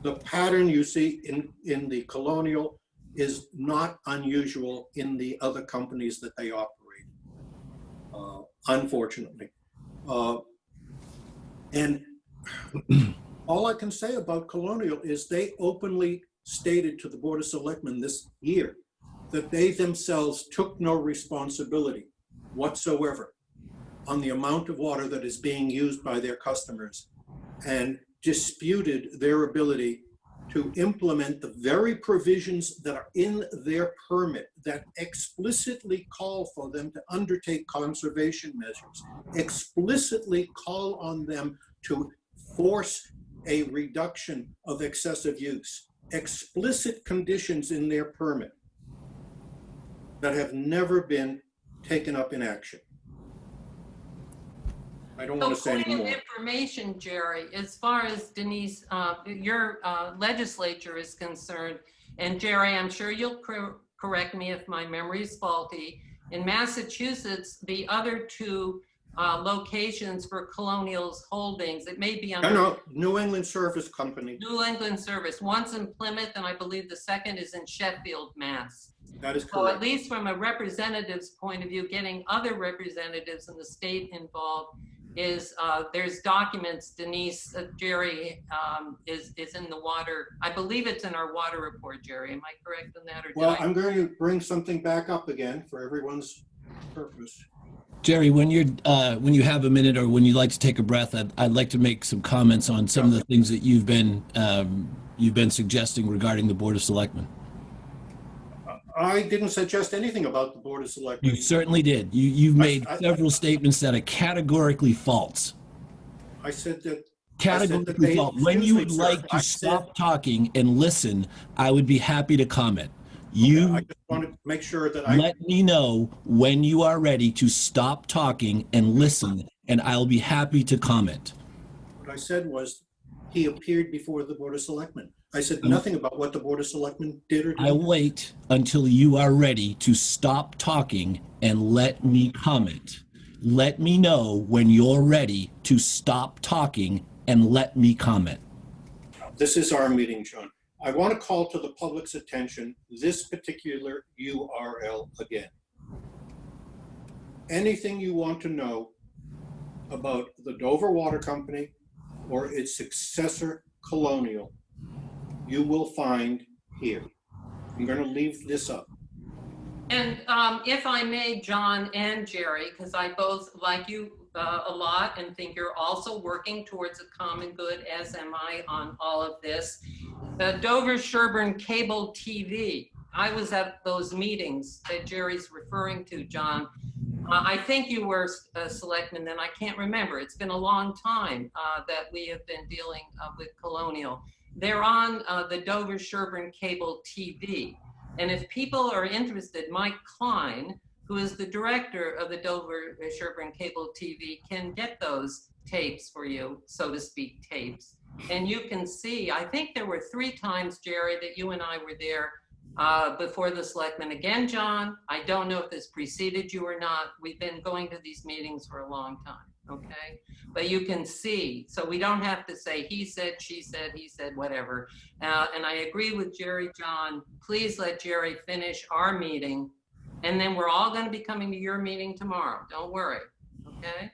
The pattern you see in the Colonial is not unusual in the other companies that they operate, unfortunately. And all I can say about Colonial is they openly stated to the Board of Selectmen this year that they themselves took no responsibility whatsoever on the amount of water that is being used by their customers, and disputed their ability to implement the very provisions that are in their permit that explicitly call for them to undertake conservation measures, explicitly call on them to force a reduction of excessive use, explicit conditions in their permit that have never been taken up in action. I don't want to say point anymore. of information, Jerry, as far as Denise, your legislature is concerned, and Jerry, I'm sure you'll correct me if my memory is faulty. In Massachusetts, the other 2 locations for Colonial's holdings, it may be under No, New England Service Company. New England Service. One's in Plymouth, and I believe the second is in Sheffield, Mass. That is So at correct. least from a representative's point of view, getting other representatives in the state involved is, there's documents, Denise, Jerry is in the water. I believe it's in our water report, Jerry. Am I correct in that? Or Well, I'm going to bring something back up again for everyone's purpose. Jerry, when you have a minute or when you'd like to take a breath, I'd like to make some comments on some of the things that you've been suggesting regarding the Board of Selectmen. I didn't suggest anything about the Board of Selectmen. You certainly did. You've made several statements that are categorically false. I said that. Categorically false. When you would like to stop talking and listen, I would be happy to comment. I just wanted to make sure that let me know when you are ready to stop talking and listen, and I'll be happy to comment. What I said was he appeared before the Board of Selectmen. I said nothing about what the Board of Selectmen did or didn't. I'll wait until you are ready to stop talking and let me comment. Let me know when you're ready to stop talking and let me comment. This is our meeting, John. I want to call to the public's attention this particular URL again. Anything you want to know about the Dover Water Company or its successor, Colonial, you will find here. I'm going to leave this up. And if I may, John and Jerry, because I both like you a lot and think you're also working towards a common good, as am I on all of this. The Dover Sherburne Cable TV, I was at those meetings that Jerry's referring to, John. I think you were a selectman then, I can't remember. It's been a long time that we have been dealing with Colonial. They're on the Dover-Sherburne Cable TV. And if people are interested, Mike Klein, who is the director of the Dover-Sherburne Cable TV, can get those tapes for you, so to speak, tapes. And you can see, I think there were 3 times, Jerry, that you and I were there before the selectmen. Again, John, I don't know if this preceded you or not. We've been going to these meetings for a long time, okay? But you can see, so we don't have to say he said, she said, he said, whatever. And I agree with Jerry, John, please let Jerry finish our meeting, and then we're all gonna be coming to your meeting tomorrow. Don't worry, okay?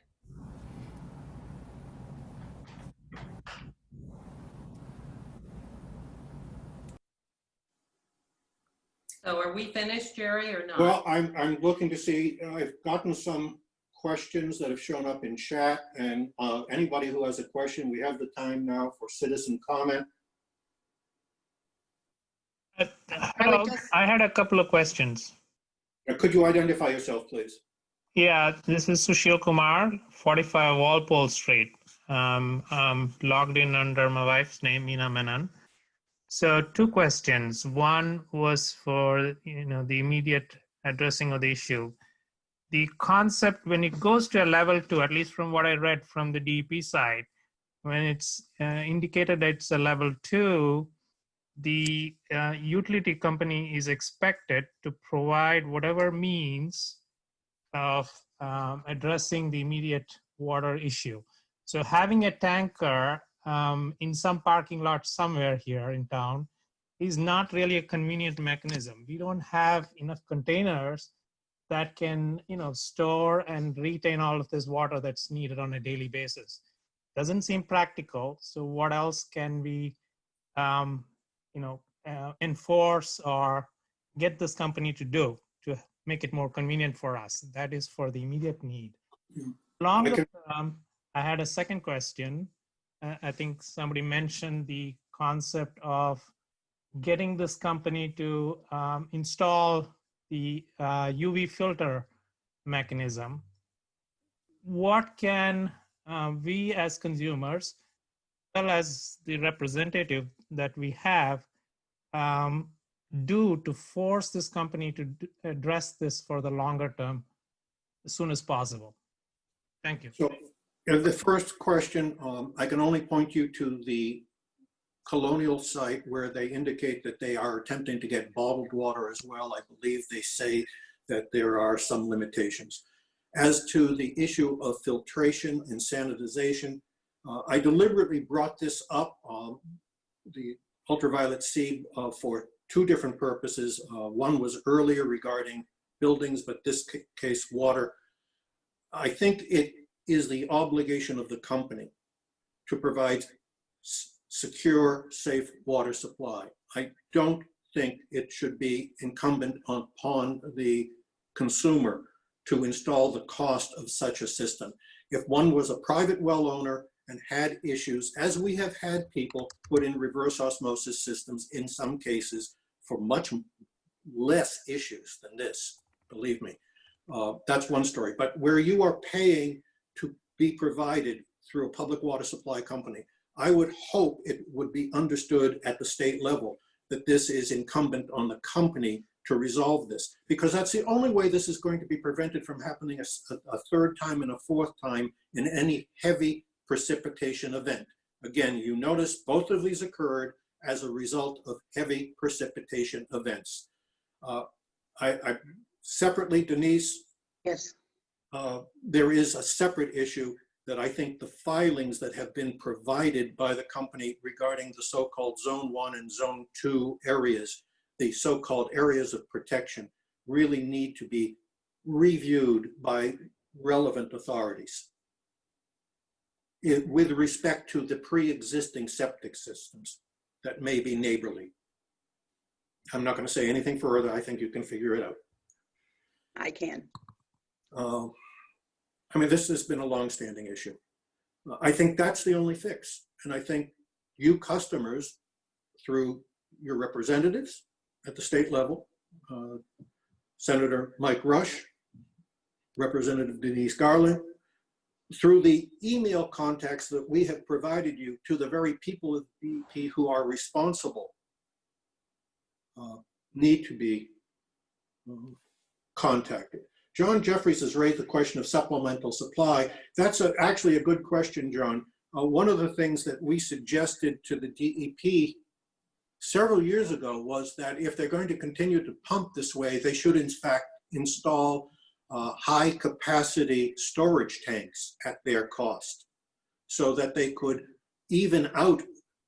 So are we finished, Jerry, or not? Well, I'm looking to see, I've gotten some questions that have shown up in chat, and anybody who has a question, we have the time now for citizen comment. would just- I had a couple of questions. Could you identify yourself, please? Yeah, this is Sushil Kumar, 45 Walpole Street. I'm logged in under my wife's name, Meena Menon. So 2 questions. One was for the immediate addressing of the issue. The concept, when it goes to a level 2, at least from what I read from the DEP side, when it's indicated that it's a level 2, the utility company is expected to provide whatever means of addressing the immediate water issue. So having a tanker in some parking lot somewhere here in town is not really a convenient mechanism. We don't have enough containers that can, store and retain all of this water that's needed on a daily basis. Doesn't seem practical. So what else can we, enforce or get this company to do to make it more convenient for us? That is for the immediate need. Longer term, I had a second question. I think somebody mentioned the concept of getting this company to install the UV filter mechanism. What can we as consumers, as well as the representative that we have, do to force this company to address this for the longer term as soon as possible? Thank you. So the first question, I can only point you to the Colonial site where they indicate that they are attempting to get bottled water as well. I believe they say that there are some limitations. As to the issue of filtration and sanitization, I deliberately brought this up, the ultraviolet C, for 2 different purposes. One was earlier regarding buildings, but this case water. I think it is the obligation of the company to provide secure, safe water supply. I don't think it should be incumbent upon the consumer to install the cost of such a system. If one was a private well owner and had issues, as we have had people put in reverse osmosis systems in some cases for much less issues than this, believe me. That's one story. But where you are paying to be provided through a public water supply company, I would hope it would be understood at the state level that this is incumbent on the company to resolve this, because that's the only way this is going to be prevented from happening a 3rd time and a 4th time in any heavy precipitation event. Again, you notice both of these occurred as a result of heavy precipitation events. I separately, Denise, Yes. there is a separate issue that I think the filings that have been provided by the company regarding the so-called Zone 1 and Zone 2 areas, the so-called areas of protection, really need to be reviewed by relevant authorities with respect to the pre-existing septic systems that may be neighborly. I'm not going to say anything further. I think you can figure it out. I can. I mean, this has been a long-standing issue. I think that's the only fix. And I think you customers, through your representatives at the state level Senator Mike Rush, Representative Denise Garland, through the email contacts that we have provided you to the very people of DEP who are responsible, need to be contacted. John Jeffries has raised the question of supplemental supply. That's actually a good question, John. One of the things that we suggested to the DEP several years ago was that if they're going to continue to pump this way, they should in fact install high capacity storage tanks at their cost so that they could even out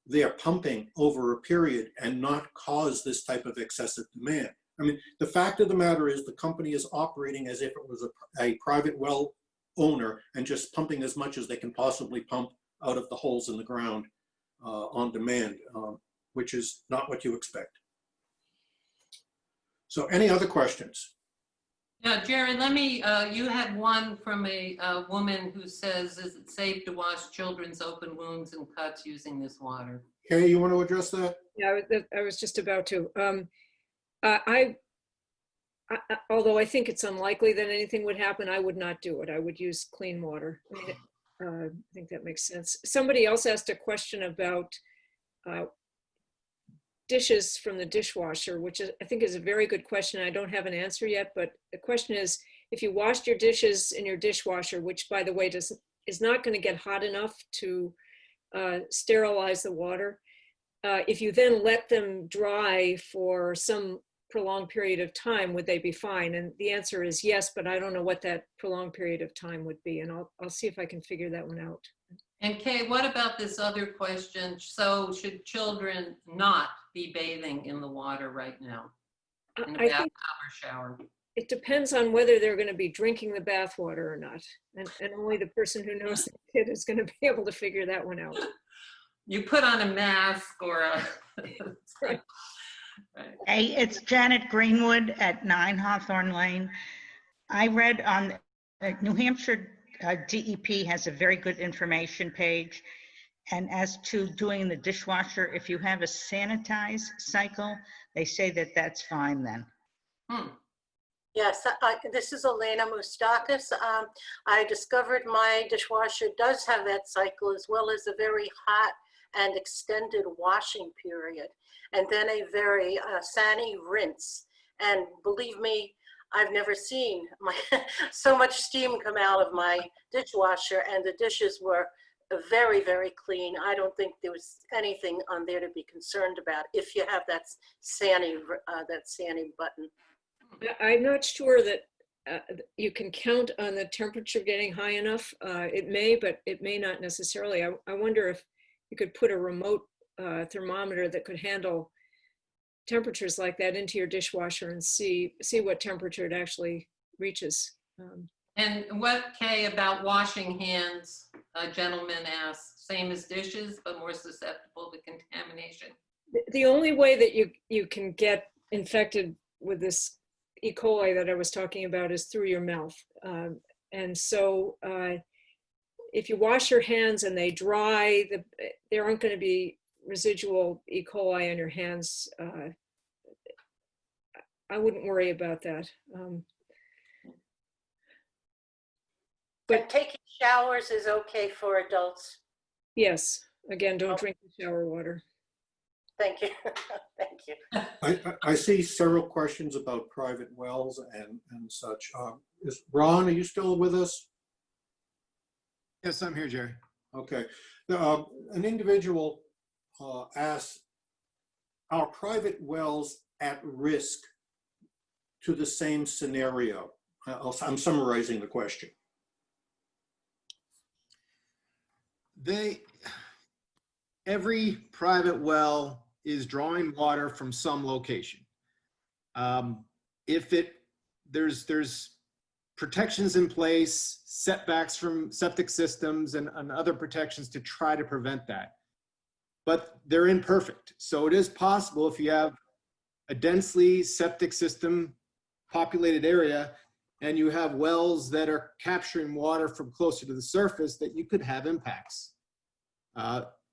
their pumping over a period and not cause this type of excessive demand. I mean, the fact of the matter is the company is operating as if it was a private well owner and just pumping as much as they can possibly pump out of the holes in the ground on demand, which is not what you expect. So any other questions? Yeah, Jared, let me, you had one from a woman who says, is it safe to wash children's open wounds and cuts using this water? Kay, you want to address that? Yeah, I was just about to. Although I think it's unlikely that anything would happen, I would not do it. I would use clean water. I mean, I think that makes sense. Somebody else asked a question about dishes from the dishwasher, which is, I think is a very good question. I don't have an answer yet, but the question is, if you washed your dishes in your dishwasher, which by the way is not going to get hot enough to sterilize the water, if you then let them dry for some prolonged period of time, would they be fine? And the answer is yes, but I don't know what that prolonged period of time would be. And I'll see if I can figure that one out. And Kay, what about this other question? So should children not be bathing in the water right now? In the bathtub or shower? It depends on whether they're going to be drinking the bath water or not. And only the person who knows the kid is going to be able to figure that one out. You put on a mask or a... Right. Right. Hey, it's Janet Greenwood at 9 Hawthorne Lane. I read on New Hampshire DEP has a very good information page. And as to doing the dishwasher, if you have a sanitize cycle, they say that that's fine then. Yes, this is Elena Moustakis. I discovered my dishwasher does have that cycle as well as a very hot and extended washing period, and then a very sani rinse. And believe me, I've never seen so much steam come out of my dishwasher, and the dishes were very, very clean. I don't think there was anything on there to be concerned about if you have that sani button. I'm not sure that you can count on the temperature getting high enough. It may, but it may not necessarily. I wonder if you could put a remote thermometer that could handle temperatures like that into your dishwasher and see what temperature it actually reaches. And what, Kay, about washing hands? A gentleman asked, same as dishes, but more susceptible to contamination. The only way that you can get infected with this E. coli that I was talking about is through your mouth. And so if you wash your hands and they dry, there aren't going to be residual E. coli on your hands. I wouldn't worry about that. But taking showers is okay for adults. Yes. Again, don't drink the shower water. Thank you. Thank you. I see several questions about private wells and such. Ron, are you still with us? Yes, I'm here, Jerry. Okay. An individual asked, are private wells at risk to the same scenario? I'm summarizing the question. Every private well is drawing water from some location. There's protections in place, setbacks from septic systems and other protections to try to prevent that. But they're imperfect. So it is possible if you have a densely septic system populated area and you have wells that are capturing water from closer to the surface, that you could have impacts.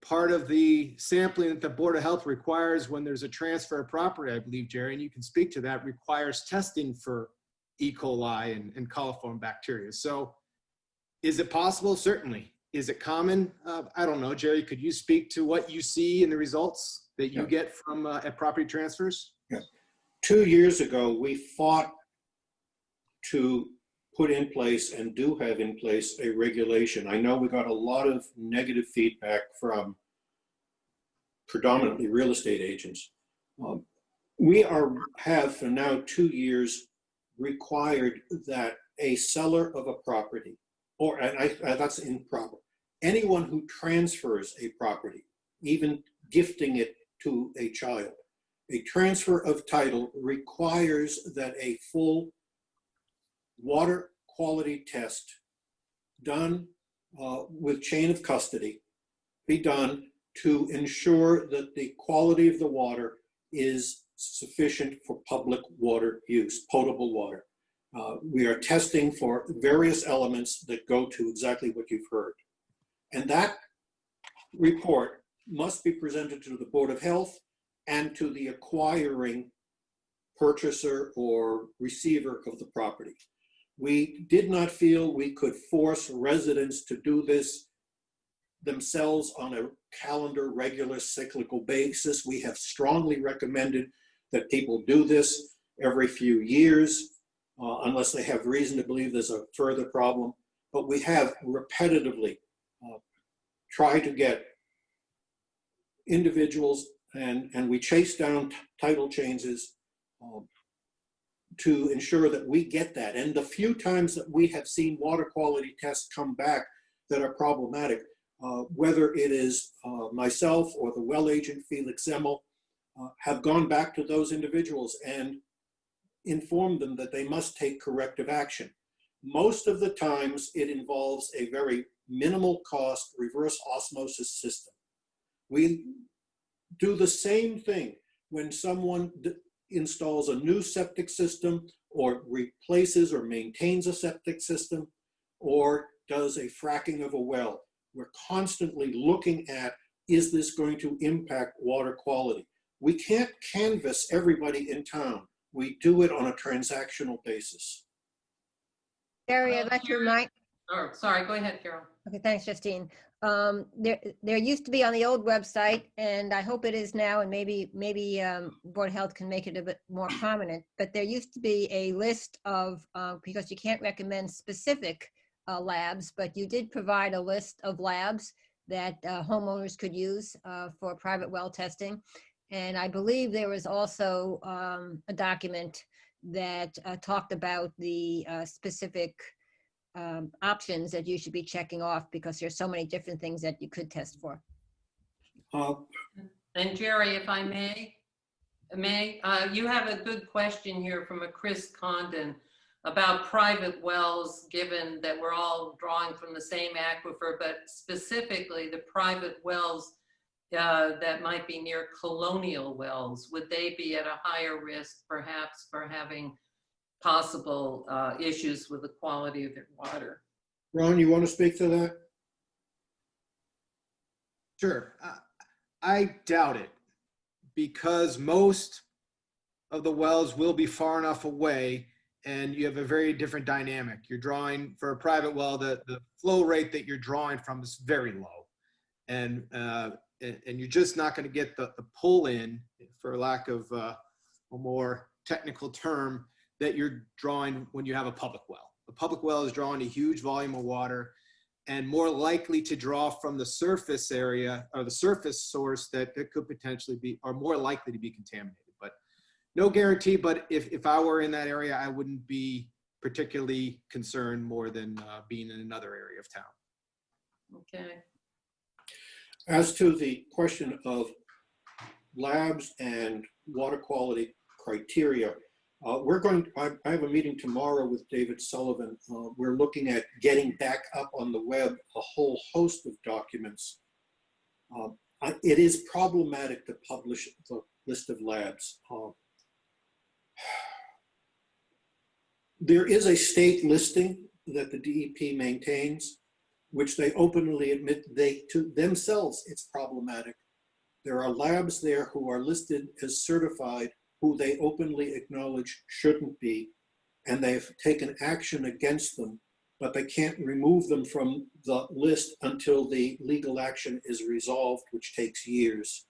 part of the sampling that the Board of Health requires when there's a transfer of property, I believe, Jerry, and you can speak to that, requires testing for E. coli and coliform bacteria. So is it possible? Certainly. Is it common? I don't know. Jerry, could you speak to what you see in the results that you get from at property transfers? Yeah. 2 years ago, we fought to put in place and do have in place a regulation. I know we got a lot of negative feedback from predominantly real estate agents. We have for now 2 years required that a seller of a property, that's improper, anyone who transfers a property, even gifting it to a child, a transfer of title requires that a full water quality test done with chain of custody be done to ensure that the quality of the water is sufficient for public water use, potable water. We are testing for various elements that go to exactly what you've heard. And that report must be presented to the Board of Health and to the acquiring purchaser or receiver of the property. We did not feel we could force residents to do this themselves on a calendar, regular, cyclical basis. We have strongly recommended that people do this every few years, unless they have reason to believe there's a further problem. But we have repetitively tried to get individuals, and we chase down title changes to ensure that we get that. And the few times that we have seen water quality tests come back that are problematic, whether it is myself or the well agent Felix Zemmel, have gone back to those individuals and informed them that they must take corrective action. Most of the times it involves a very minimal cost reverse osmosis system. We do the same thing when someone installs a new septic system or replaces or maintains a septic system or does a fracking of a well. We're constantly looking at, is this going to impact water quality? We can't canvass everybody in town. We do it on a transactional basis. Gary, I'd like to remind. Oh, sorry, go ahead, Carol. Okay, thanks, Justine. There used to be on the old website, and I hope it is now, and maybe Board of Health can make it a bit more prominent, but there used to be a list of, because you can't recommend specific labs, but you did provide a list of labs that homeowners could use for private well testing. And I believe there was also a document that talked about the specific options that you should be checking off, because there's so many different things that you could test for. And Jerry, if I may, you have a good question here from a Chris Condon about private wells, given that we're all drawing from the same aquifer, but specifically the private wells that might be near Colonial wells. Would they be at a higher risk perhaps for having possible issues with the quality of their water? Ron, you want to speak to that? Sure. I doubt it, because most of the wells will be far enough away and you have a very different dynamic. You're drawing for a private well, the flow rate that you're drawing from is very low. And you're just not going to get the pull in, for lack of a more technical term, that you're drawing when you have a public well. A public well is drawing a huge volume of water and more likely to draw from the surface area or the surface source that could potentially be, or more likely to be contaminated. But no guarantee, but if I were in that area, I wouldn't be particularly concerned more than being in another area of town. Okay. As to the question of labs and water quality criteria, I have a meeting tomorrow with David Sullivan. We're looking at getting back up on the web a whole host of documents. It is problematic to publish the list of labs. There is a state listing that the DEP maintains. which they openly admit to themselves it's problematic. There are labs there who are listed as certified who they openly acknowledge shouldn't be, and they've taken action against them, but they can't remove them from the list until the legal action is resolved, which takes years.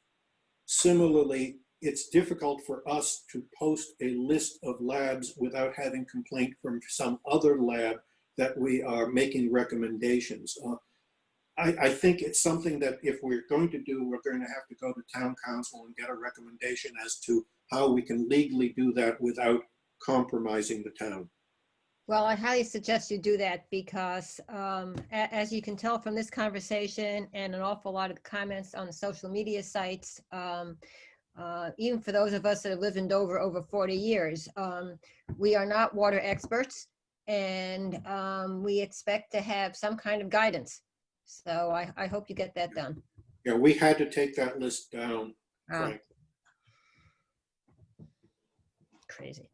Similarly, it's difficult for us to post a list of labs without having complaint from some other lab that we are making recommendations. I think it's something that if we're going to do, we're going to have to go to town council and get a recommendation as to how we can legally do that without compromising the town. Well, I highly suggest you do that because as you can tell from this conversation and an awful lot of the comments on the social media sites, even for those of us that have lived in Dover over 40 years, we are not water experts, and we expect to have some kind of guidance. So I hope you get that done. Yeah, we had to take that list down, Frank. Crazy.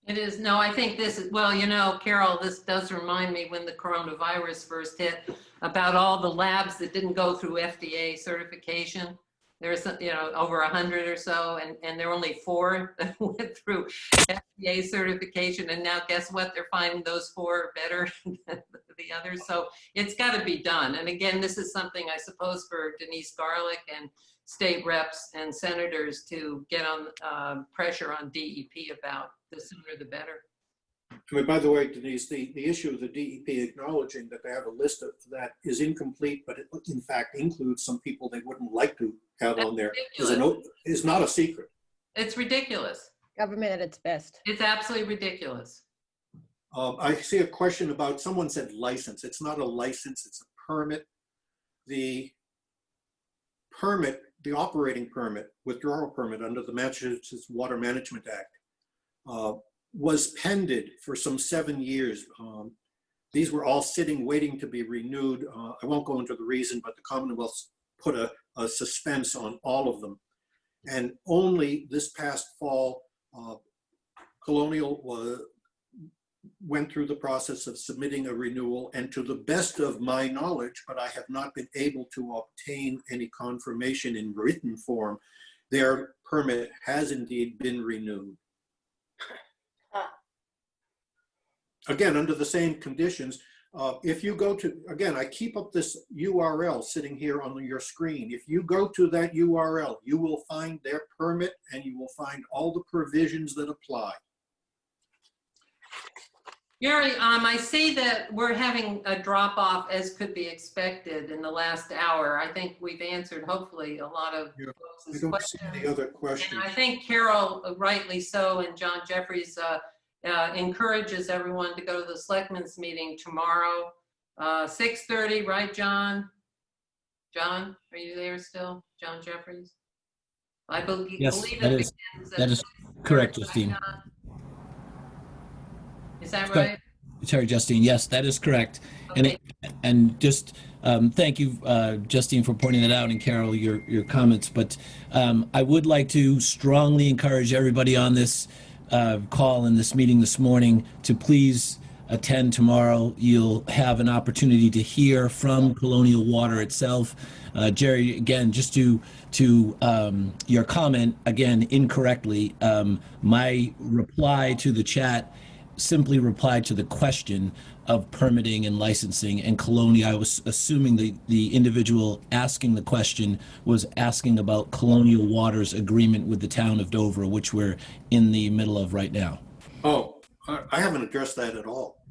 It is. No, I think this is, well, you know, Carol, this does remind me when the coronavirus first hit about all the labs that didn't go through FDA certification. There's, you know, over 100 or so, and there were only 4 that went through FDA certification. And now guess what? They're finding those 4 better than the others. So it's got to be done. And again, this is something I suppose for Denise Garlick and state reps and senators to get on pressure on DEP about. The sooner the better. I mean, by the way, Denise, the issue of the DEP acknowledging that they have a list of that is incomplete, but it in fact includes some people they wouldn't like to have on there is not a secret. It's ridiculous. Government at its best. It's absolutely ridiculous. I see a question about, someone said license. It's not a license, it's a permit. The permit, the operating permit, withdrawal permit under the Massachusetts Water Management Act was pended for some 7 years. These were all sitting, waiting to be renewed. I won't go into the reason, but the Commonwealth put a suspense on all of them. And only this past fall, Colonial went through the process of submitting a renewal, and to the best of my knowledge, but I have not been able to obtain any confirmation in written form, their permit has indeed been renewed. Again, under the same conditions. If you go to, again, I keep up this URL sitting here on your screen. If you go to that URL, you will find their permit and you will find all the provisions that apply. Gary, I see that we're having a drop off as could be expected in the last hour. I think we've answered hopefully a lot of folks' I don't questions. see any other questions. And I think Carol, rightly so, and John Jeffries encourages everyone to go to the Selectmen's meeting tomorrow, 6:30, right, John? John, are you there still? John Jeffries? I believe Yes, it that is correct, Justine. Is that right? Sorry, Justine. Yes, that is correct. Okay. And just thank you, Justine, for pointing that out, and Carol, your comments. But I would like to strongly encourage everybody on this call in this meeting this morning to please attend tomorrow. You'll have an opportunity to hear from Colonial Water itself. Jerry, again, just to your comment, again, incorrectly, my reply to the chat simply replied to the question of permitting and licensing, and Colonial, I was assuming the individual asking the question was asking about Colonial Water's agreement with the town of Dover, which we're in the middle of right now. Oh, I haven't addressed that at all.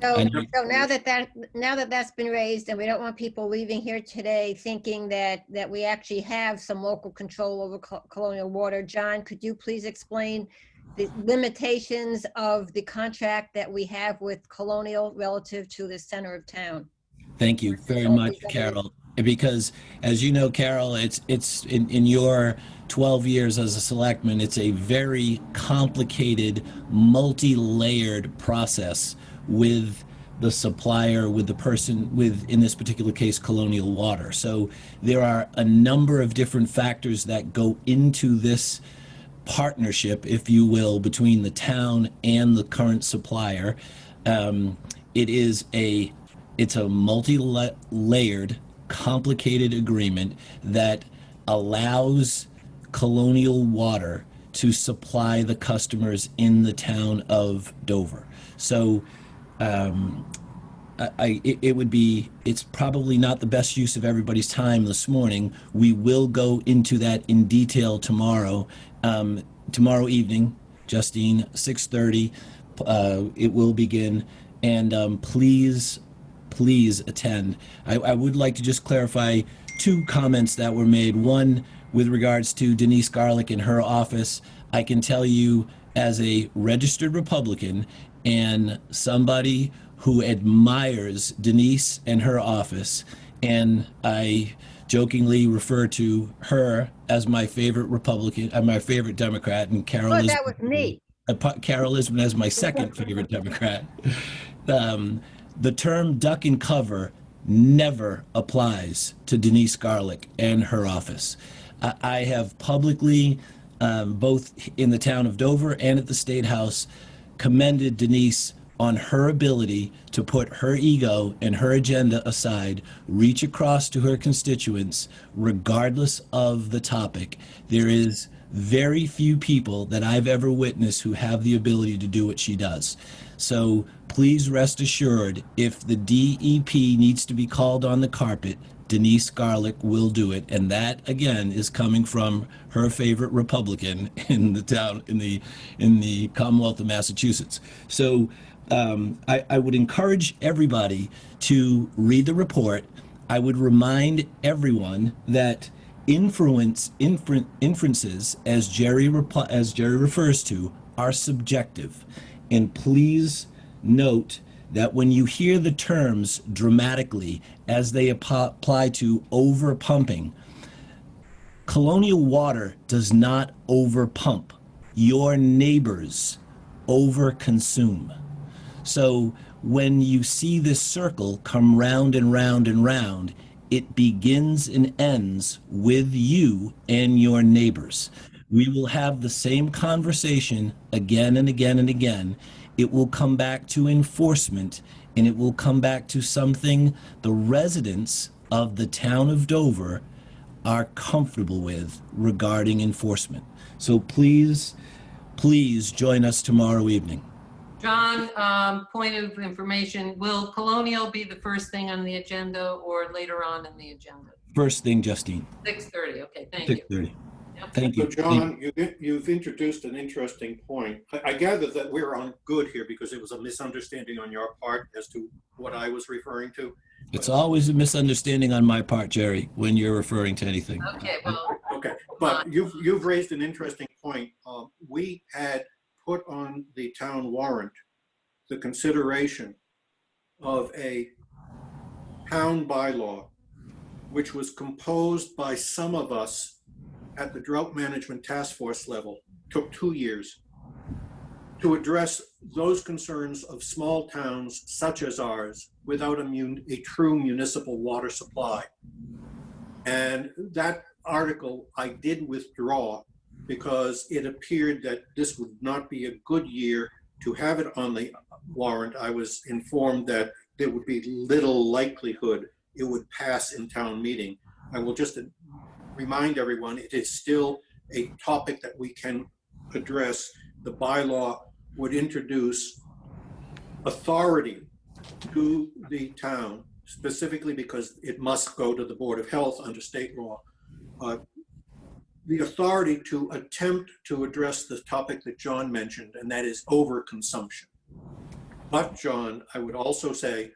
So now that that's been raised, and we don't want people leaving here today thinking that we actually have some local control over Colonial Water, John, could you please explain the limitations of the contract that we have with Colonial relative to the center of town? Thank you very much, Carol. Because as you know, Carol, it's in your 12 years as a selectman, it's a very complicated, multi-layered process with the supplier, with the person, with, in this particular case, Colonial Water. So there are a number of different factors that go into this partnership, if you will, between the town and the current supplier. It is a It's a multi-layered, complicated agreement that allows Colonial Water to supply the customers in the town of Dover. So it's probably not the best use of everybody's time this morning. We will go into that in detail tomorrow, tomorrow evening, Justine, 6:30. It will begin, and please attend. I would like to just clarify two comments that were made. One, with regards to Denise Garlick and her office, I can tell you as a registered Republican and somebody who admires Denise and her office, and I jokingly refer to her as my favorite Republican, my favorite Democrat, and Carol Oh, that was me. Carol Lisbon as my second favorite Democrat. The term duck and cover never applies to Denise Garlick and her office. I have publicly, both in the town of Dover and at the State House, commended Denise on her ability to put her ego and her agenda aside, reach across to her constituents, regardless of the topic. There is very few people that I've ever witnessed who have the ability to do what she does. So please rest assured, if the DEP needs to be called on the carpet, Denise Garlick will do it. And that, again, is coming from her favorite Republican in the town, in the Commonwealth of Massachusetts. So I would encourage everybody to read the report. I would remind everyone that inferences, as Jerry refers to, are subjective. And please note that when you hear the terms dramatically as they apply to over pumping, Colonial Water does not over pump. Your neighbors over consume. So when you see this circle come round and round and round, it begins and ends with you and your neighbors. We will have the same conversation again and again and again. It will come back to enforcement, and it will come back to something the residents of the town of Dover are comfortable with regarding enforcement. So please join us tomorrow evening. John, point of information, will Colonial be the first thing on the agenda or later on in the agenda? First thing, Justine. 6:30, okay, thank you. 6:30. Yep. Thank you. So John, you've introduced an interesting point. I gather that we're on good here because it was a misunderstanding on your part as to what I was referring to. It's always a misunderstanding on my part, Jerry, when you're referring to anything. Okay, well. Okay, but you've raised an interesting point. We had put on the town warrant the consideration of a town bylaw, which was composed by some of us at the Drought Management Task Force level, took 2 years, to address those concerns of small towns such as ours without a true municipal water supply. And that article I did withdraw because it appeared that this would not be a good year to have it on the warrant. I was informed that there would be little likelihood it would pass in town meeting. I will just remind everyone, it is still a topic that we can address. The bylaw would introduce authority to the town, specifically because it must go to the Board of Health under state law. The authority to attempt to address the topic that John mentioned, and that is overconsumption. But John, I would also say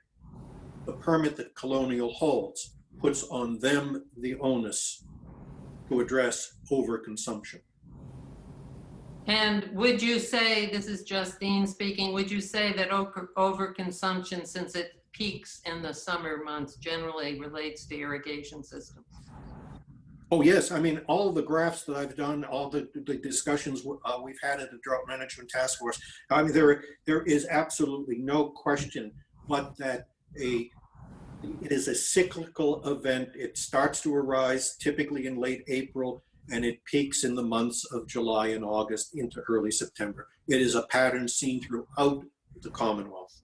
the permit that Colonial holds puts on them the onus to address overconsumption. And would you say, this is Justine speaking, would you say that overconsumption, since it peaks in the summer months, generally relates to irrigation systems? Oh, yes. I mean, all of the graphs that I've done, all the discussions we've had at the Drought Management Task Force, I mean, there is absolutely no question but that it is a cyclical event. It starts to arise typically in late April, and it peaks in the months of July and August into early September. It is a pattern seen throughout the Commonwealth.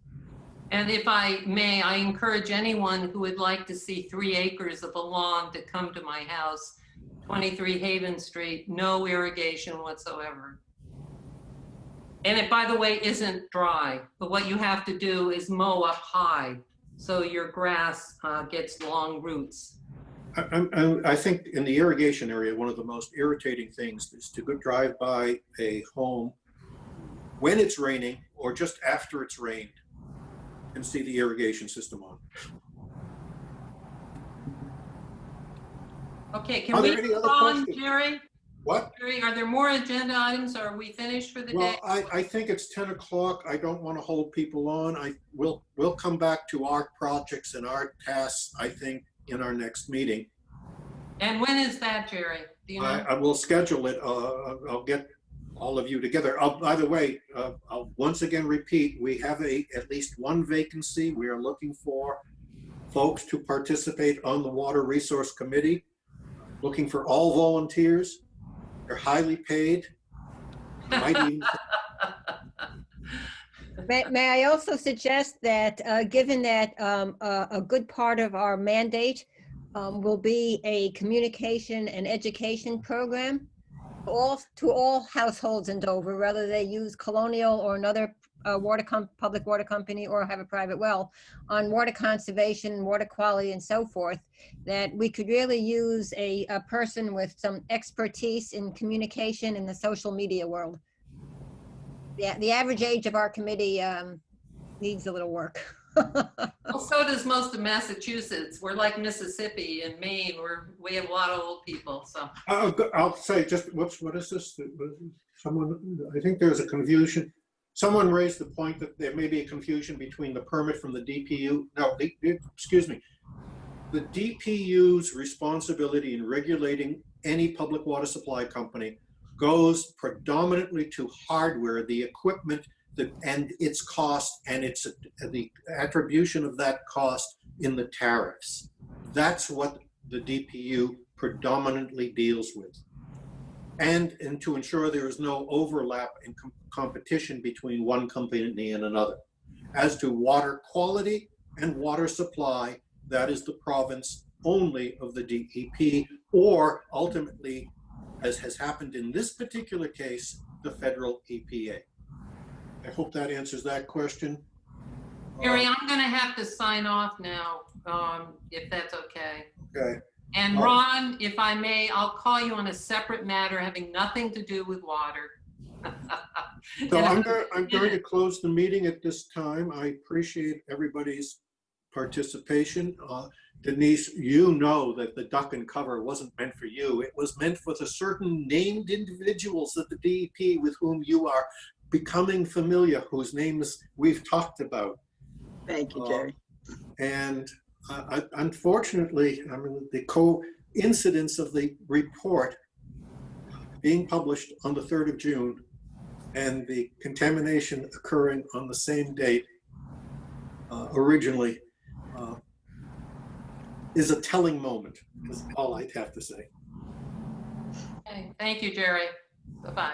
And if I may, I encourage anyone who would like to see 3 acres of a lawn to come to my house, 23 Haven Street, no irrigation whatsoever. And it, by the way, isn't dry, but what you have to do is mow up high so your grass gets long roots. I think in the irrigation area, one of the most irritating things is to go drive by a home when it's raining or just after it's rained and see the irrigation system on. Okay, can Are we there any move other on, questions? Jerry? What? Jerry, are there more agenda items? Or are we finished for the Well, day? I think it's 10 o'clock. I don't want to hold people on. We'll come back to our projects and our tasks, I think, in our next meeting. And when is that, Jerry? Do you know? I will schedule it. I'll get all of you together. By the way, I'll once again repeat, we have at least one vacancy. We are looking for folks to participate on the Water Resource Committee, looking for all volunteers. They're highly paid. Might even May I also suggest that, given that a good part of our mandate will be a communication and education program to all households in Dover, whether they use Colonial or another public water company or have a private well, on water conservation, water quality, and so forth, that we could really use a person with some expertise in communication in the social media world. The average age of our committee needs a little work. Well, so does most of Massachusetts. We're like Mississippi and Maine. We have a lot of old people, so. I'll say just, what is this? Someone, I think there's a confusion. Someone raised the point that there may be a confusion between the permit from the DPU. No, excuse me. The DPU's responsibility in regulating any public water supply company goes predominantly to hardware, the equipment, and its cost, and it's the attribution of that cost in the tariffs. That's what the DPU predominantly deals with. And to ensure there is no overlap and competition between one company and another. As to water quality and water supply, that is the province only of the DEP, or ultimately, as has happened in this particular case, the federal EPA. I hope that answers that question. Jerry, I'm gonna have to sign off now, if that's okay. Okay. And Ron, if I may, I'll call you on a separate matter having nothing to do with water. So I'm going to close the meeting at this time. I appreciate everybody's participation. Denise, you know that the duck and cover wasn't meant for you. It was meant for the certain named individuals at the DEP with whom you are becoming familiar, whose names we've talked about. Thank you, Jerry. And unfortunately, I mean, the coincidence of the report being published on the 3rd of June and the contamination occurring on the same date originally is a telling moment, is all I'd have to say. Okay. Thank you, Jerry. Bye-bye.